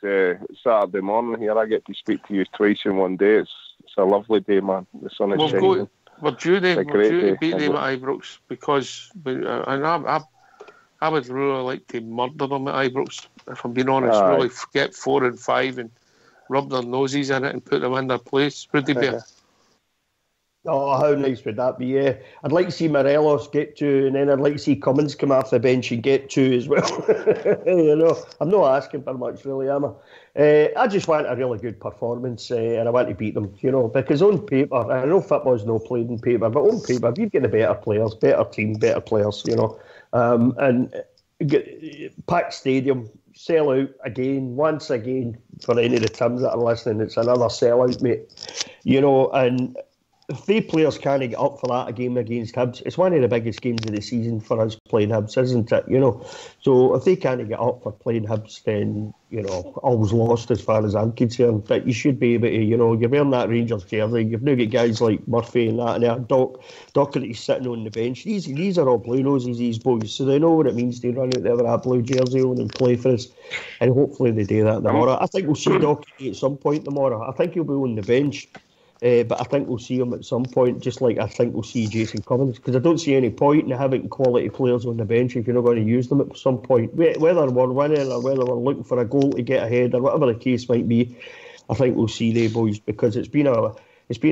I: Saturday morning here. I get to speak to you twice in one day. It's a lovely day, man. The sun is shining.
B: We're due to beat them at Ibrox, because I would really like to murder them at Ibrox, if I'm being honest. Really get 4 and 5 and rub their noses in it and put them in their place. Would they be?
C: Oh, how nice would that be? Yeah, I'd like to see Morelos get 2, and then I'd like to see Cummins come off the bench and get 2 as well. I'm not asking for much, really, am I? I just want a really good performance, and I want to beat them, because on paper, I know football's not played on paper, but on paper, you've got the better players, better team, better players, and packed stadium, sell out again, once again, for any of the Tims that are listening, it's another sellout, mate, and if the players can't get up for that a game against Hibs, it's one of the biggest games of the season for us playing Hibs, isn't it? So if they can't get up for playing Hibs, then all's lost as far as I'm concerned. But you should be able to, you're wearing that Rangers jersey. You've now got guys like Murphy and that, and there, Docherty's sitting on the bench. These are all blue noses, these boys, so they know what it means to run out there with that blue jersey on and play for us. And hopefully they do that tomorrow. I think we'll see Docherty at some point tomorrow. I think he'll be on the bench. But I think we'll see him at some point, just like I think we'll see Jason Cummins, because I don't see any point in having quality players on the bench if you're not going to use them at some point. Whether we're winning or whether we're looking for a goal to get ahead or whatever the case might be, I think we'll see they boys, because it's been a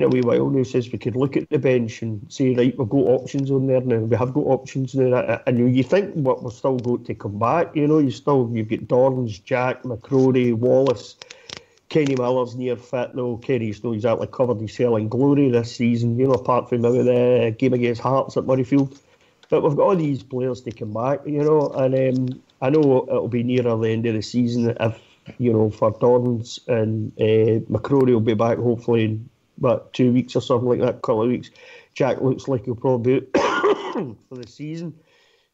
C: wee while now since we could look at the bench and say, right, we've got options on there now. We have got options now, and you think what we've still got to come back. You've got Dorrans, Jack, McCrory, Wallace. Kenny Miller's near fit now. Kenny's not exactly covered his cell in glory this season, apart from maybe the game against Hearts at Murrayfield. But we've got all these players to come back, and I know it'll be nearer the end of the season if, for Dorrans, and McCrory will be back hopefully in, 2 weeks or something like that, a couple of weeks. Jack looks like he'll probably be out for the season.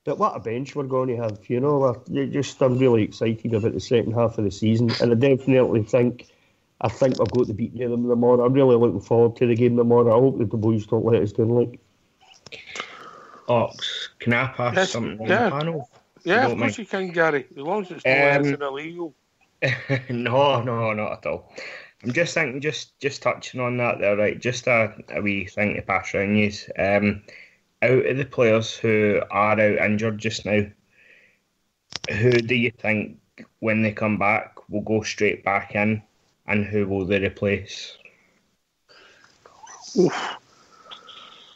C: But what a bench we're going to have, I'm really excited about the second half of the season, and I definitely think we've got to beat them tomorrow. I'm really looking forward to the game tomorrow. I hope that the boys don't let us down.
L: Ox, can I pass something on the panel?
B: Yeah, of course you can, Gary, as long as it's not illegal.
L: No, not at all. I'm just thinking, just touching on that there, right? Just a wee thing to pass around you. Out of the players who are out injured just now, who do you think, when they come back, will go straight back in, and who will they replace?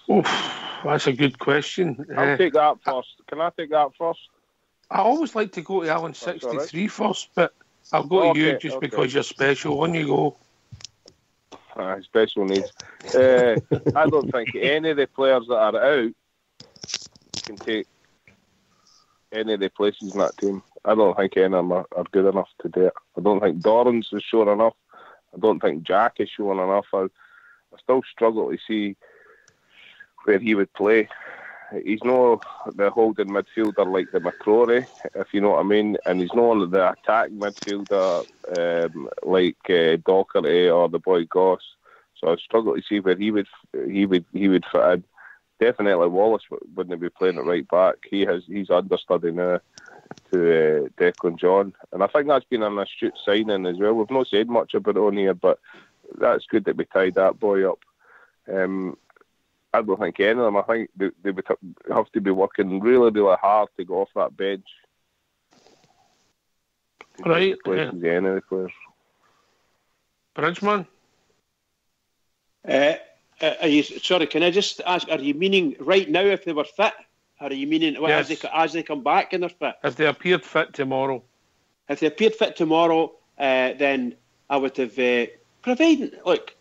B: That's a good question.
I: I'll take that first. Can I take that first?
B: I always like to go to Alan 63 first, but I'll go to you just because you're special. On you go.
I: Special needs. I don't think any of the players that are out can take any of the places in that team. I don't think any of them are good enough to do it. I don't think Dorrans is sure enough. I don't think Jack is showing enough. I still struggle to see where he would play. He's not the holding midfielder like the McCrory, if you know what I mean, and he's not the attack midfielder like Docherty or the boy Goss. So I struggle to see where he would fit in. Definitely Wallace wouldn't be playing at right back. He's understudy now to Declan John, and I think that's been an astute signing as well. We've not said much about it on here, but that's good that we tied that boy up. I don't think any of them. I think they would have to be working really, really hard to go off that bench.
B: Right.
I: Yeah. Any of the players.
B: Bridgman?
A: Sorry, can I just ask, are you meaning right now if they were fit? Or are you meaning
B: yes,
A: as they come back and they're fit?
B: If they appeared fit tomorrow.
A: If they appeared fit tomorrow, then I would have provided, look,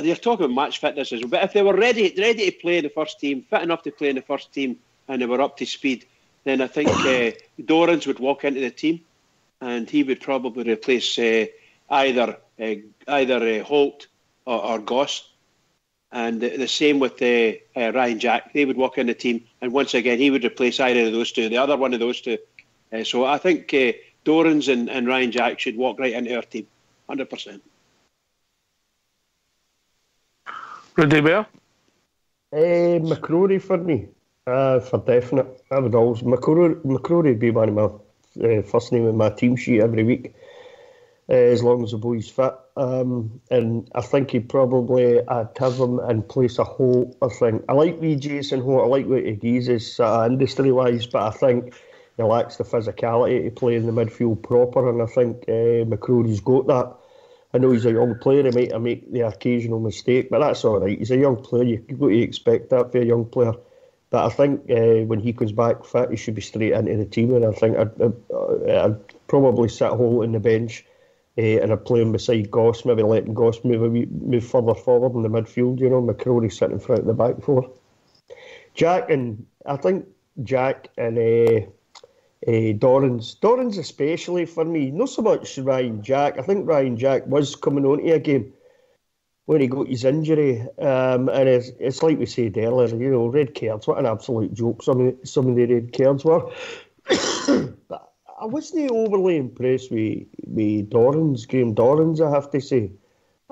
A: they're talking about match fitness as well, but if they were ready to play in the first team, fit enough to play in the first team, and they were up to speed, then I think Dorrans would walk into the team, and he would probably replace either Holt or Goss, and the same with Ryan Jack. They would walk in the team, and once again he would replace either of those two, the other one of those two. So I think Dorrans and Ryan Jack should walk right into our team, 100%.
B: Rudy Bear?
C: McCrory for me, for definite. I would always McCrory would be one of my first name in my team sheet every week, as long as the boy's fit. And I think he'd probably I'd have him in place of Holt. I think I like wee Jason Holt. I like what he does industry wise, but I think he lacks the physicality to play in the midfield proper. And I think McCrory's got that. I know he's a young player, he might make the occasional mistake, but that's all right. He's a young player, you've got to expect that for a young player. But I think when he comes back fit, he should be straight into the team, and I think I'd probably sit Holt on the bench and I'd play him beside Goss, maybe letting Goss move further forward in the midfield, McCrory sitting in front of the back four. I think Jack and Dorrans especially for me, not so much Ryan Jack. I think Ryan Jack was coming onto a game when he got his injury, and it's like we said earlier, red cards, what an absolute joke some of the red cards were. But I wasn't overly impressed with Dorrans, Graham Dorrans, I have to say.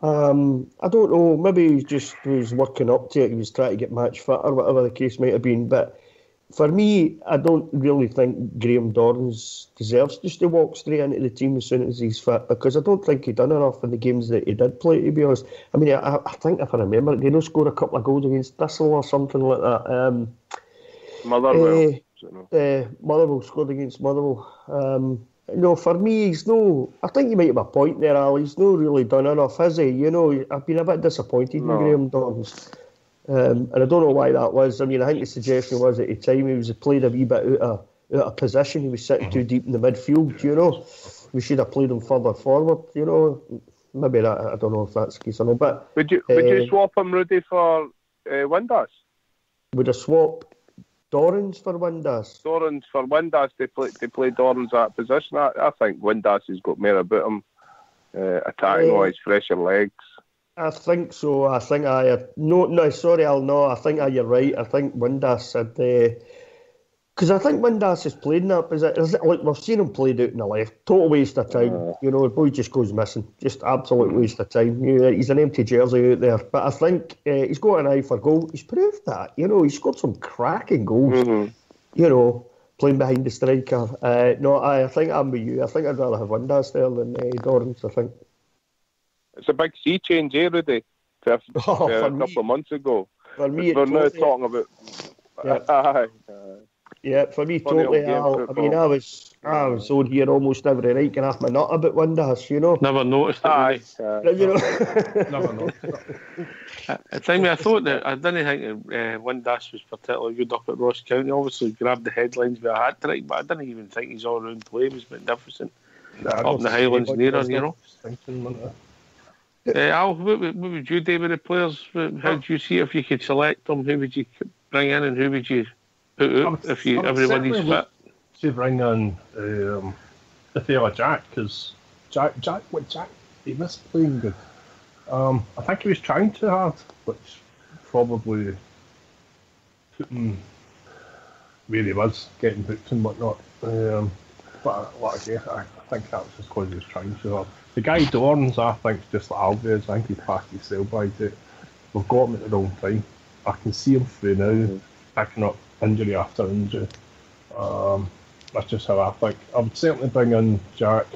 C: I don't know, maybe he was working up to it, he was trying to get match fit or whatever the case might have been, but for me, I don't really think Graham Dorrans deserves just to walk straight into the team as soon as he's fit, because I don't think he done enough in the games that he did play, to be honest. I mean, I think if I remember, did he score a couple of goals against Thistle or something like that?
I: Motherwell.
C: Motherwell scored against Motherwell. For me, I think you might have a point there, Al. He's not really done enough, has he? I've been a bit disappointed in Graham Dorrans. And I don't know why that was. I mean, I think the suggestion was at the time he was played a wee bit out of position. He was sitting too deep in the midfield, We should have played him further forward, Maybe that, I don't know if that's the case or not. But
I: would you swap him, Rudy, for Windass?
C: Would I swap Dorrans for Windass?
I: Dorrans for Windass, they play Dorrans at position. I think Windass has got more about him, attacking-wise, fresher legs.
C: I think so. I think sorry, Al. No, I think you're right. I think Windass had, because I think Windass has played in that position. Like we've seen him played out in the left. Total waste of time. The boy just goes missing. Just absolute waste of time. He's an empty jersey out there. But I think he's got an eye for goal. He's proved that. He's scored some cracking goals. Playing behind the striker. I think I'm with you. I think I'd rather have Windass there than Dorrans. I think.
I: It's a big sea change, Rudy? A couple of months ago.
C: For me,
I: we're now talking about.
C: Yeah, for me, totally. I mean, I was on here almost every night, getting off my nut about Windass,
B: Never noticed it.
C: Never noticed
B: it. I thought that I didn't think Windass was particularly good up at Ross County. Obviously, grabbed the headlines with a hat trick, but I didn't even think his all-round play was magnificent. Up in the Highlands nearer, Al, what would you do with the players? How do you see if you could select them? Who would you bring in and who would you put out if everybody's fit?
M: To bring in the fella Jack, because Jack, he missed playing good. I think he was trying too hard, which probably put him where he was, getting booked and whatnot. But I think that was just because he was trying too hard. The guy Dorrans, I think, just like Alvarez, I think he passed his sell by it. We've got him at the wrong time. I can see him through now, picking up injury after injury. That's just how I think. I would certainly bring in Jack.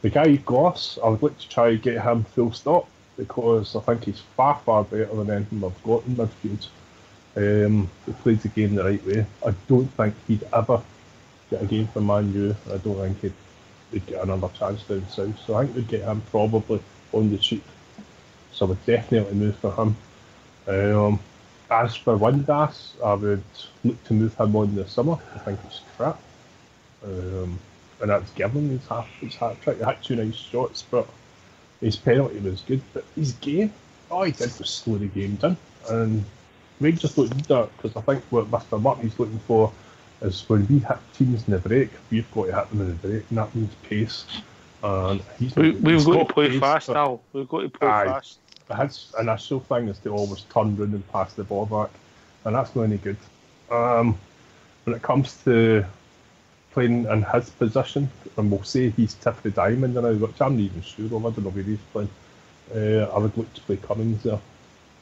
M: The guy Goss, I would like to try and get him full stop, because I think he's far, far better than anything we've got in midfield. He plays the game the right way. I don't think he'd ever get a game for Man U. I don't think he'd get another chance down south. So I think we'd get him probably on the cheap. So I would definitely move for him. As for Windass, I would look to move him on this summer. I think he's crap. And that's given his hat trick. He had 2 nice shots, but his penalty was good. But his game, all he did was slow the game down. And Rangers don't need that, because I think what Mr. Murphy's looking for is when we hit teams in the break, we've got to hit them in the break, and that means pace. And
B: we've got to play fast now. We've got to play fast.
M: His initial thing is to always turn round and pass the ball back, and that's not any good. When it comes to playing in his position, and we'll say he's Tiffany Diamond now, which I'm not even sure of, I don't know where he's playing. I would look to play Cummings there,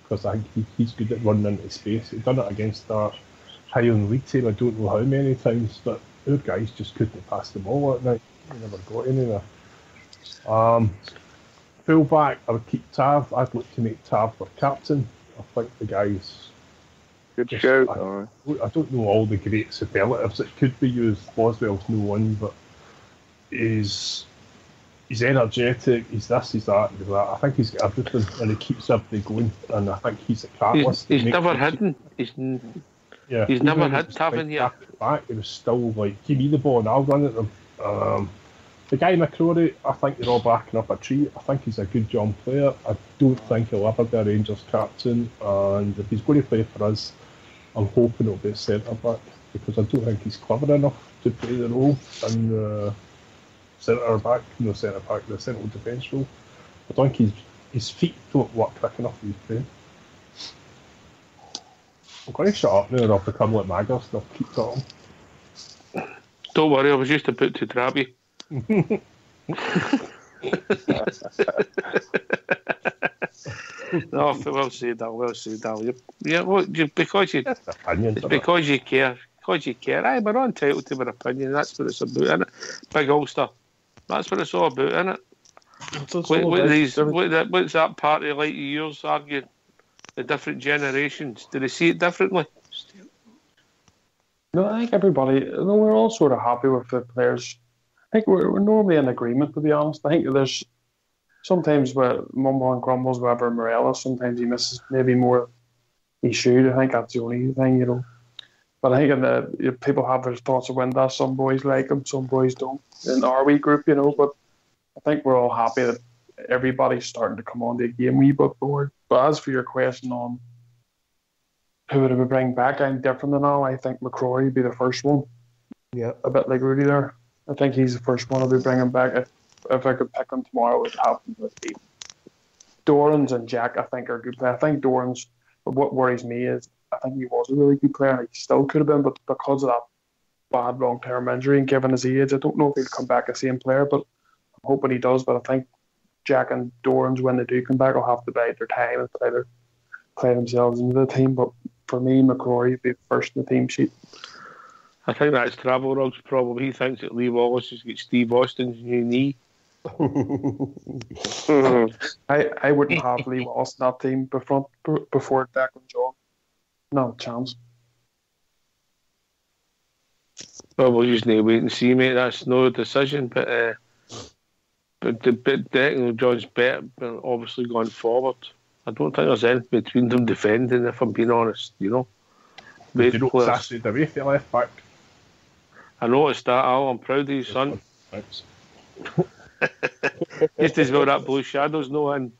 M: because I think he's good at running into space. He's done it against our Highland League team, I don't know how many times, but our guys just couldn't pass the ball that night. We never got anywhere. Full back, I would keep Tav. I'd look to make Tav our captain. I think the guy's
I: good shout.
M: I don't know all the great superlatives that could be used. Boswell's no one, but he's he's energetic, he's this, he's that, he's that. I think he's got everything, and he keeps everything going, and I think he's a catalyst.
B: He's never hidden. He's never hit, haven't you?
M: Back, it was still like, give me the ball and I'll run at them. The guy McCrory, I think they're all backing up a tree. I think he's a good young player. I don't think he'll ever be a Rangers captain, and if he's going to play for us, I'm hoping it'll be a centre back, because I don't think he's clever enough to play the role in the the central defence role. I don't think his feet don't work quick enough for his playing. I'm going to shut up now, and I'll become like Maggers and I'll keep talking.
B: Don't worry, I was just about to trap you. No, well said, Al. Well said, Al. Yeah, well, because you care. Because you care. Aye, we're entitled to our opinion. That's what it's about, innit? Big Ulster. That's what it's all about, innit? What's that party like yours arguing? The different generations. Do they see it differently?
J: No, I think everybody. No, we're all sort of happy with the players. I think we're normally in agreement, to be honest. I think there's sometimes where mumble and grumbles wherever Morelos. Sometimes he misses maybe more he should. I think that's the only thing, you know. But I think people have their thoughts of Windass. Some boys like him, some boys don't. In our wee group, you know. But I think we're all happy that everybody's starting to come on to a game wee bit board. But as for your question on who would we bring back, I'm different than all. I think McCrory would be the first one. Yeah, a bit like Rudy there. I think he's the first one I'll be bringing back. If I could pick him tomorrow, it would happen with me. Dorans and Jack, I think, are good players. I think Dorans, but what worries me is I think he was a really good player and he still could have been, but because of that bad long-term injury and given his age, I don't know if he'll come back the same player, but I'm hoping he does. But I think Jack and Dorans, when they do come back, will have to bide their time and play themselves into the team. But for me, McCrory would be first in the team sheet.
B: I think that's Travel Rug's problem. He thinks that Lee Wallace has got Steve Austin's new knee.
J: I wouldn't have Lee Wallace in that team before Declan John. No chance.
B: Well, we'll just need to wait and see, mate. That's no decision, but Declan John's better, obviously going forward. I don't think there's anything between them defending, if I'm being honest, you know.
M: You don't sassy away for left back.
B: I noticed that, Al. I'm proud of you, son.
M: Thanks.
B: Just as well that Blue Shadow's no one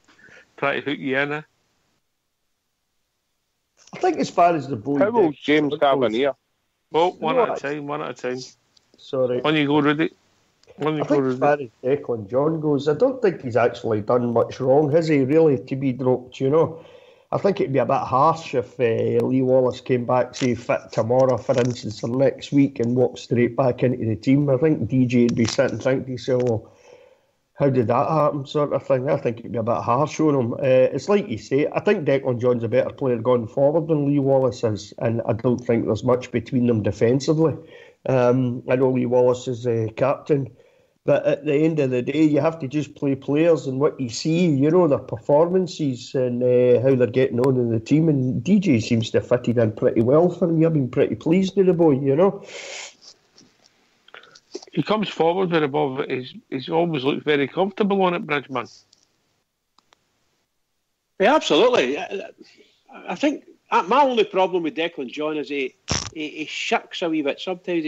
B: trying to hook you in.
C: I think as far as the boy...
I: How old's James Tavernier?
B: Well, one at a time.
C: Sorry.
B: On you go, Rudy.
C: I think as far as Declan John goes, I don't think he's actually done much wrong, has he, really, to be dropped, you know? I think it'd be a bit harsh if Lee Wallace came back, say, fit tomorrow, for instance, or next week, and walked straight back into the team. I think DJ would be sitting thinking to himself, well, how did that happen, sort of thing. I think it'd be a bit harsh on him. It's like you say, I think Declan John's a better player going forward than Lee Wallace is, and I don't think there's much between them defensively. I know Lee Wallace is captain, but at the end of the day, you have to just play players and what you see, you know, their performances and how they're getting on in the team. And DJ seems to have fitted in pretty well for me. I've been pretty pleased with the boy, you know.
B: He comes forward with the ball, but he's always looked very comfortable on it, Bridgman.
A: Yeah, absolutely. I think my only problem with Declan John is he shucks a wee bit. Sometimes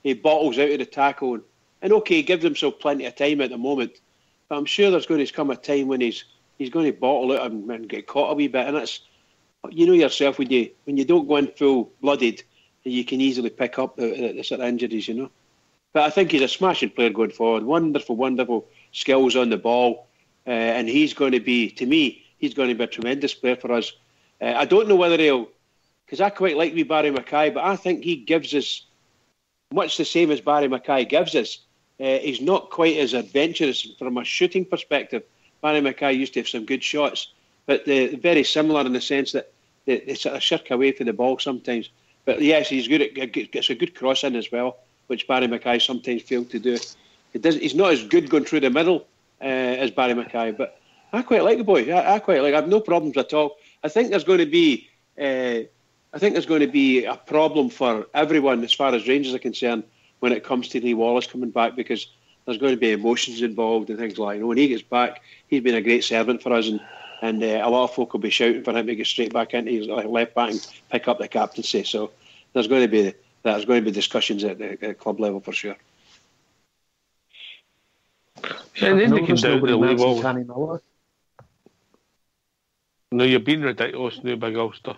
A: he bottles out of the tackle. And okay, he gives himself plenty of time at the moment, but I'm sure there's going to come a time when he's going to bottle out and get caught a wee bit. And it's, you know yourself, when you don't go in full blooded, you can easily pick up the sort of injuries, you know. But I think he's a smashing player going forward. Wonderful skills on the ball, and he's going to be, to me, he's going to be a tremendous player for us. I don't know whether because I quite like Barry Mackay, but I think he gives us much the same as Barry Mackay gives us. He's not quite as adventurous from a shooting perspective. Barry Mackay used to have some good shots, but they're very similar in the sense that they sort of shirk away from the ball sometimes. But yes, he's good at gets a good cross in as well, which Barry Mackay sometimes failed to do. He's not as good going through the middle as Barry Mackay, but I quite like the boy. I quite like. I have no problems at all. I think there's going to be a problem for everyone as far as Rangers are concerned when it comes to Lee Wallace coming back, because there's going to be emotions involved and things like that. When he gets back, he's been a great servant for us, and a lot of folk will be shouting for him to get straight back into his left back and pick up the captaincy. So there's going to be discussions at the club level for sure.
B: Yeah, and then they can doubt the level.
J: Kenny Miller.
B: No, you're being ridiculous now, Big Ulster.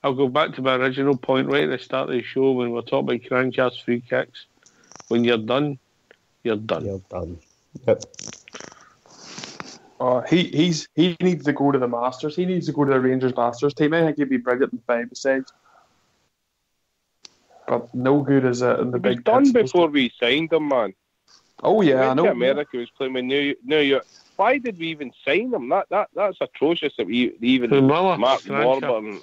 B: I'll go back to my original point right at the start of the show when we're talking about Crancast free kicks. When you're done, you're done.
C: You're done. Yep.
J: He needs to go to the Masters. He needs to go to the Rangers Masters team. I think he'd be brilliant in 5-a-side. But no good as in the big.
I: Done before we signed him, man.
J: Oh yeah, I know.
I: America was playing with New York. Why did we even sign him? That's atrocious that we even Mark Warburton.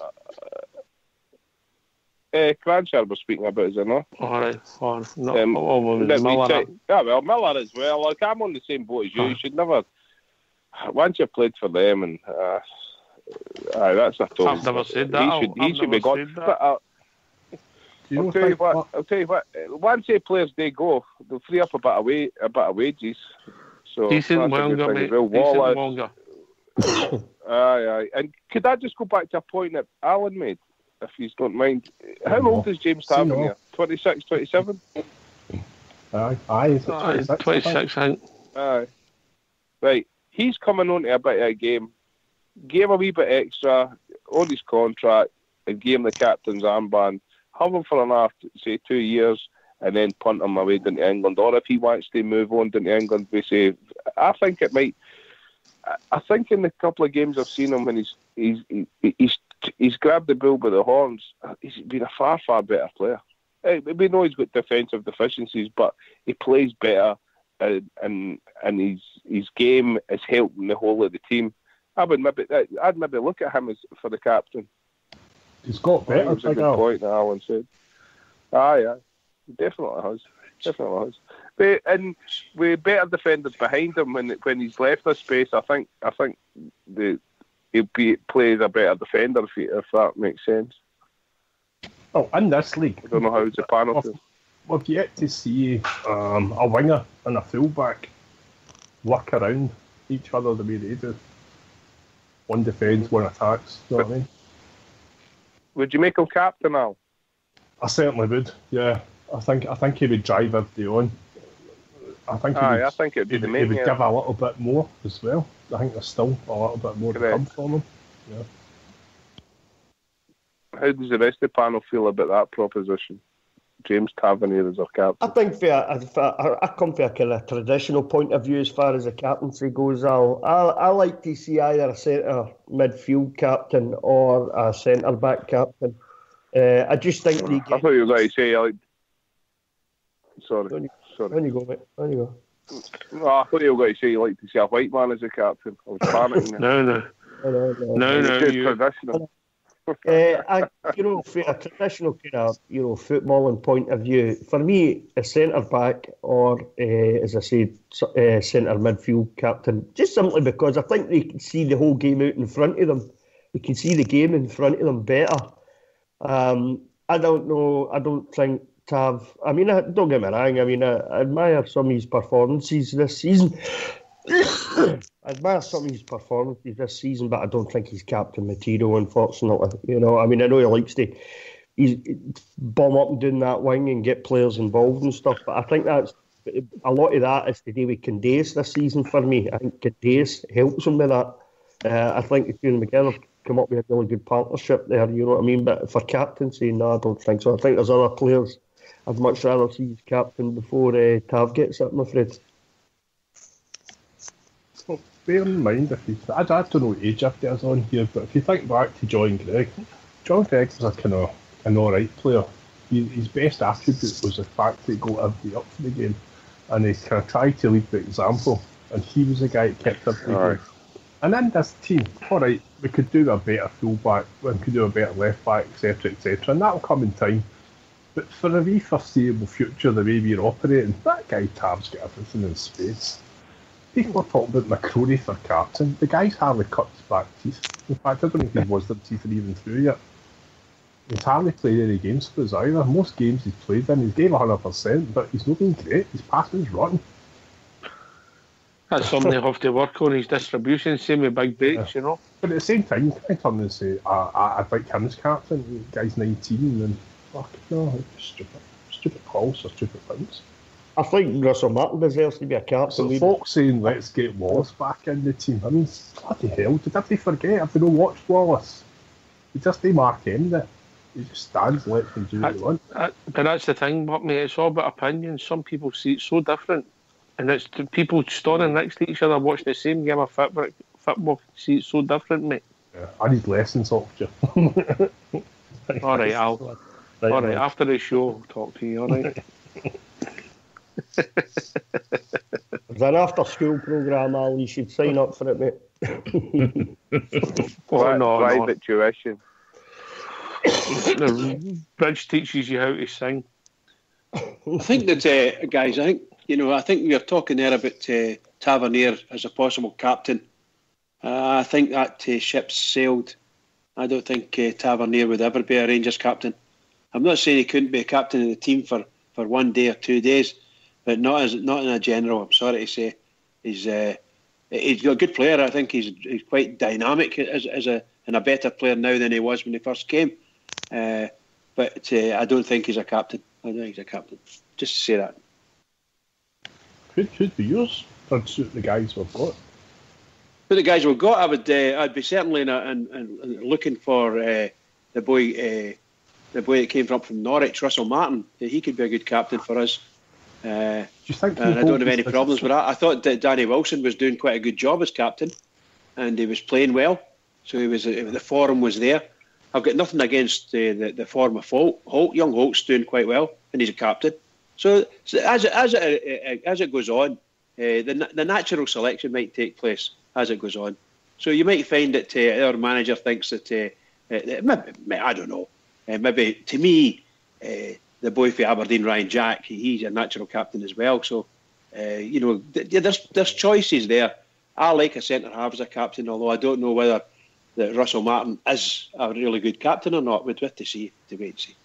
I: Cranshire was speaking about, is it not?
B: Alright,
I: Miller. Yeah, well, Miller as well. Like, I'm on the same boat as you. You should never. Once you played for them, and that's a total.
B: I've never said that.
I: He should be gone. But, I'll tell you what. Once the players they go, they'll free up a bit of wages. So
B: decent longer, mate. Decent longer.
I: Aye. And could I just go back to a point that Alan made, if you don't mind? How old is James Tavernier? 26, 27?
M: Aye.
B: 26, I think.
I: Aye. Right. He's coming on to a bit of a game. Gave a wee bit extra on his contract and gave him the captain's armband. Have him for another, say, 2 years, and then punt him away down to England. Or if he wants to move on down to England, we say, I think it might. I think in the couple of games I've seen him when he's grabbed the bull by the horns, he's been a far better player. We know he's got defensive deficiencies, but he plays better, and his game is helping the whole of the team. I'd maybe look at him as for the captain.
M: He's got better.
I: That's a good point that Alan said. Yeah, he definitely has. And with better defenders behind him when he's left the space, I think he'll play as a better defender if that makes sense.
M: Oh, in this league,
I: I don't know how the panel feels.
M: We've yet to see a winger and a fullback work around each other the way they do. One defends, one attacks. You know what I mean?
I: Would you make him captain, Al?
M: I certainly would. Yeah, I think he would drive everybody on. I think it'd be the main. He would give a little bit more as well. I think there's still a little bit more to come from him. Yeah.
I: How does the rest of the panel feel about that proposition? James Tavernier as our captain.
C: I think I come from a kind of traditional point of view as far as the captaincy goes. I like to see either a centre midfield captain or a centre back captain. I just think
I: I thought you were going to say Sorry.
C: On you go, mate. On you go.
I: No, I thought you were going to say you like to see a white man as a captain. I was panicking.
B: No.
I: Traditional.
C: For a traditional kind of footballing point of view, for me, a centre back or, as I said, centre midfield captain, just simply because I think they can see the whole game out in front of them. They can see the game in front of them better. I don't know. I don't think Tav. I mean, don't get me wrong. I mean, I admire some of his performances this season. But I don't think he's captain material, unfortunately. You know, I mean, I know he likes to bomb up and doing that wing and get players involved and stuff, but I think that's a lot of that is to do with Candace this season for me. I think Candace helps him with that. I think the two of them together come up with a really good partnership there, you know what I mean? But for captaincy, no, I don't think so. I think there's other players I'd much rather see as captain before Tav gets it, I'm afraid.
M: Well, bear in mind, I don't know what age if there's on here, but if you think back to John Greig was a kind of an alright player. His best attribute was the fact that he got everybody up for the game, and he kind of tried to lead the example, and he was the guy that kept everybody going. And in this team, alright, we could do a better fullback, we could do a better left back, etc., and that'll come in time. But for a wee foreseeable future, the way we're operating, that guy Tav's got everything in spades. People are talking about McCrory for captain. The guy's hardly cut his back teeth. In fact, I don't think his wisdom teeth are even through yet. He's hardly played any games for us either. Most games he's played in, he's gave 100%, but he's not been great. His passing's rotten.
B: That's something they have to work on, his distribution, same with Big Bates, you know.
M: But at the same time, you can't turn and say, I'd like him as captain. The guy's 19, and fuck, no, it's stupid. Stupid calls or stupid things.
C: I think Russell Martin deserves to be a captain.
M: So folks saying, let's get Wallace back in the team. I mean, bloody hell, did they forget? Have they not watched Wallace? He just ain't Mark End it. He just stands, lets them do what they want.
B: But that's the thing, mate, it's all about opinion. Some people see it so different. And it's people standing next to each other watching the same game of football see it so different, mate.
M: Yeah, I need lessons off you.
B: All right, Al.
M: Right,
B: all right, after the show, I'll talk to you, all right?
C: There's an after-school programme, Al. You should sign up for it, mate.
I: Private tuition.
B: The bridge teaches you how to sing.
A: I think that, guys, I think we were talking there about Tavernier as a possible captain. I think that ship's sailed. I don't think Tavernier would ever be a Rangers captain. I'm not saying he couldn't be a captain of the team for 1 day or 2 days, but not in a general. I'm sorry to say, he's a good player. I think he's quite dynamic and a better player now than he was when he first came. But I don't think he's a captain. I don't think he's a captain. Just to say that.
M: Could be yours. Don't suit the guys we've got.
A: But the guys we've got, I'd be certainly looking for the boy that came from Norwich, Russell Martin. He could be a good captain for us.
M: Do you think?
A: And I don't have any problems with that. I thought that Danny Wilson was doing quite a good job as captain, and he was playing well. So the form was there. I've got nothing against the form of Holt. Young Holt's doing quite well, and he's a captain. So as it goes on, the natural selection might take place as it goes on. So you might find that our manager thinks that maybe, I don't know. Maybe to me, the boy for Aberdeen, Ryan Jack, he's a natural captain as well. So there's choices there. I like a centre half as a captain, although I don't know whether that Russell Martin is a really good captain or not. We'd have to wait and see.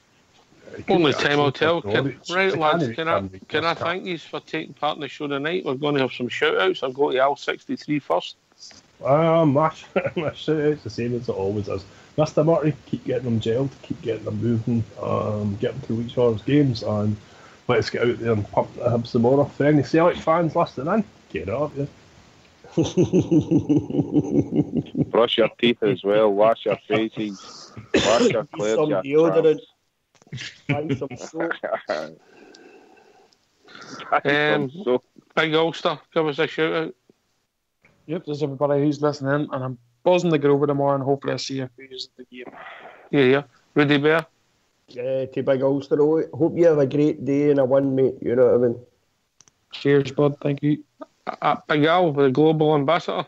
B: Only time will tell. Right, lads, can I thank you for taking part in the show tonight? We're going to have some shout-outs. I'll go to Al63 first.
M: My shout-out's the same as it always is. Mr. Murray, keep getting them gelled, keep getting them moving, get them through each other's games, and let's get out there and pump the Hibs tomorrow. For any Celtic fans listening in, get it up, yeah.
I: Brush your teeth as well, wash your faces, wash your clear
C: some deodorant. Find some soap.
B: Big Ulster, give us a shout out.
J: Yep, there's everybody who's listening, and I'm buzzing to get over tomorrow, and hopefully I see a few at the game.
B: Yeah. Rudy Bear.
C: Yeah, to Big Ulster. Hope you have a great day and a win, mate. You know what I mean?
J: Cheers, bud. Thank you.
B: Big Al, the global ambassador.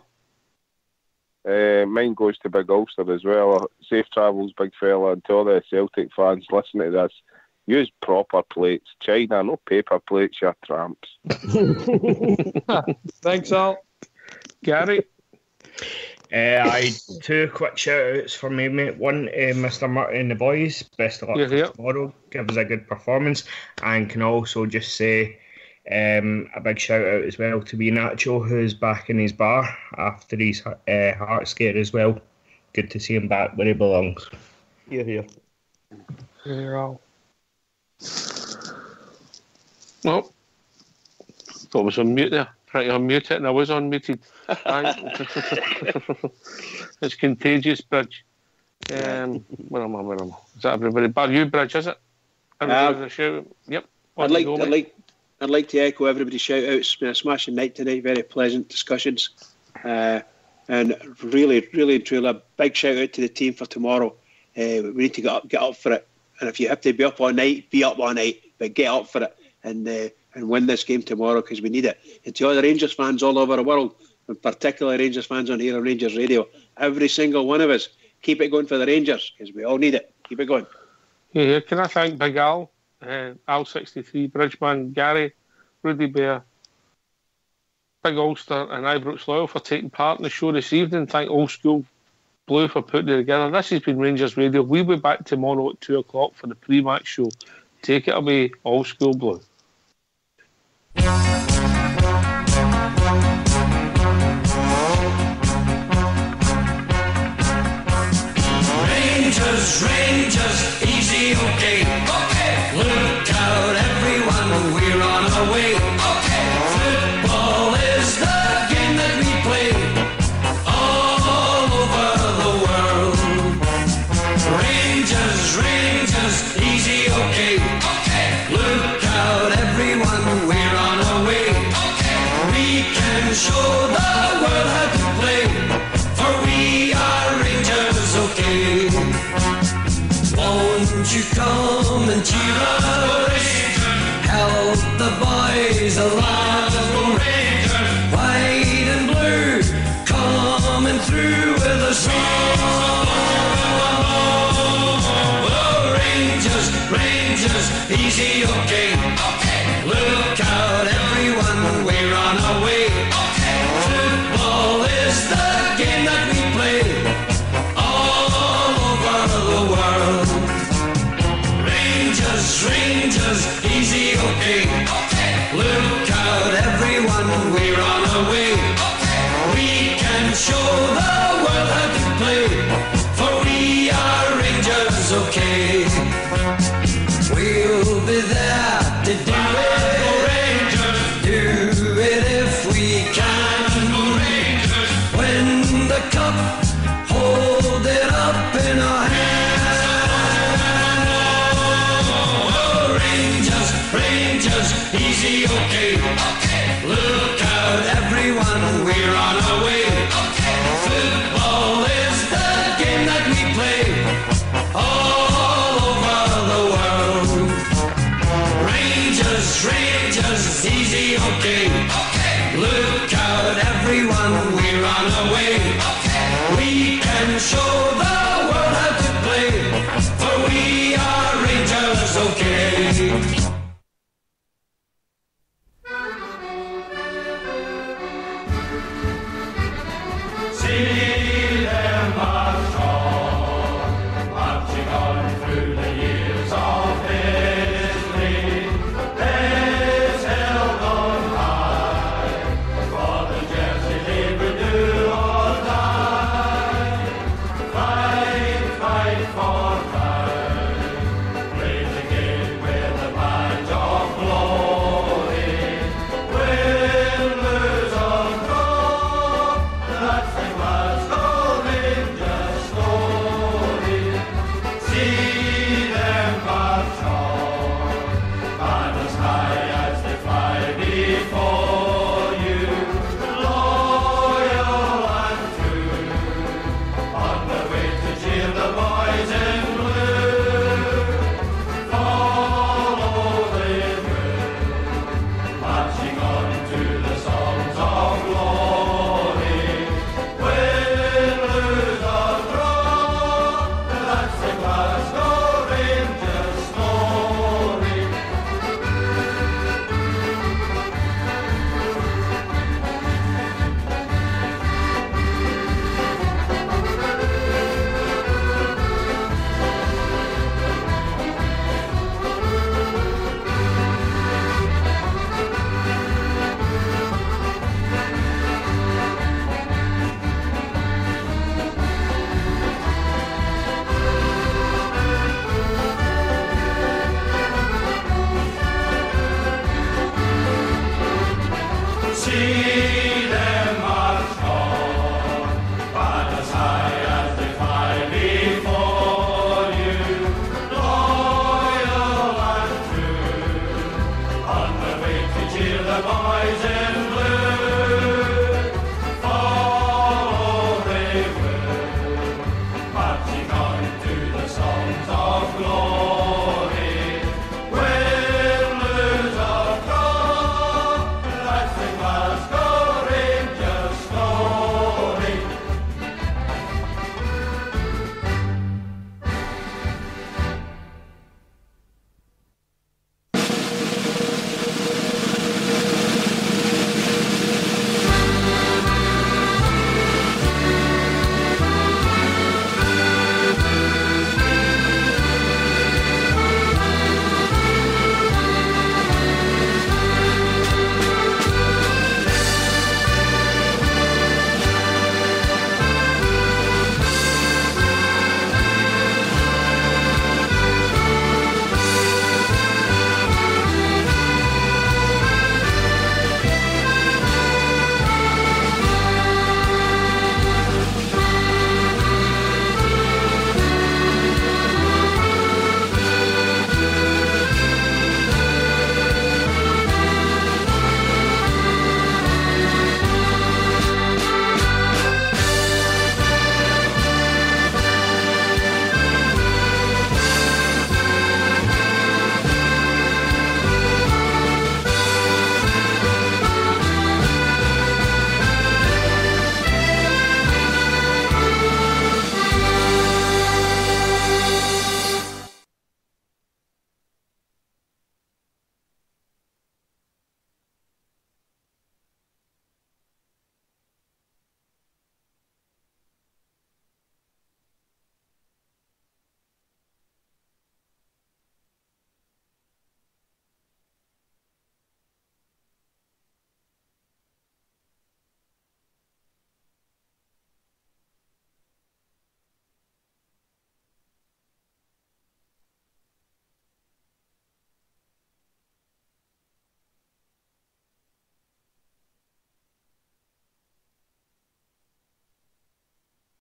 I: Mine goes to Big Ulster as well. Safe travels, big fella, and to all the Celtic fans listening to this. Use proper plates. China, no paper plates, you tramps.
J: Thanks, Al.
B: Gary?
L: Two quick shout-outs for me, mate. One, Mr. Murray and the boys. Best of luck for tomorrow. Give us a good performance. And can also just say a big shout-out as well to Nacho, who's back in his bar after his heart scare as well. Good to see him back where he belongs.
C: Here.
J: Here, Al.
B: Well, thought I was on mute there. Trying to unmute it, and I was unmuted. It's contagious, Bridge. Where am I? Is that everybody? Bar you, Bridge, is it? Yep.
A: I'd like to echo everybody's shout-outs. It's been a smashing night tonight. Very pleasant discussions. And really, really, truly a big shout-out to the team for tomorrow. We need to get up for it. And if you have to be up all night, be up all night. But get up for it and win this game tomorrow, because we need it. And to all the Rangers fans all over the world, and particularly Rangers fans on here on Rangers Radio, every single one of us, keep it going for the Rangers, because we all need it. Keep it going.
B: Yeah, can I thank Big Al, Al63, Bridgeman, Gary, Rudy Bear, Big Ulster and Ibrox Loyal for taking part in the show this evening. Thank Old School Blue for putting it together. This has been Rangers Radio. We'll be back tomorrow at 2 o'clock for the pre-match show. Take it away, All School Blue.
N: Rangers, Rangers, easy, okay. Okay. Look out, everyone, we're on our way. Okay. Football is the game that we play all over the world. Rangers, Rangers, easy, okay. Okay. Look out, everyone, we're on our way. Okay. We can show the world how to play, for we are Rangers, okay. Won't you come and cheer us? Help the boys along. White and blue, coming through with a song. Oh, Rangers, Rangers, easy, okay. Look out, everyone, we're on our way. Football is the game that we play all over the world. Rangers, Rangers, easy, okay. Look out, everyone, we're on our way. We can show the world how to play, for we are Rangers, okay. We'll be there to do it, do it if we can. Win the cup, hold it up in our hand. Oh, Rangers, Rangers, easy, okay. Look out, everyone, we're on our way. Football is the game that we play all over the world. Rangers, Rangers, easy, okay. Look out, everyone, we're on our way. We can show the world how to play, for we are Rangers, okay. See them march on, marching on through the years of history. Heads held on high, for the jersey they would do or die. Fight, fight for right, play the game with a badge of glory. Win, lose or draw, that's the Glasgow Rangers story. See them march on, banners high as they fly before you. Loyal and true, on their way to cheer the boys in blue. Follow they will, marching on to the songs of glory. Win, lose or draw, that's the Glasgow Rangers story. See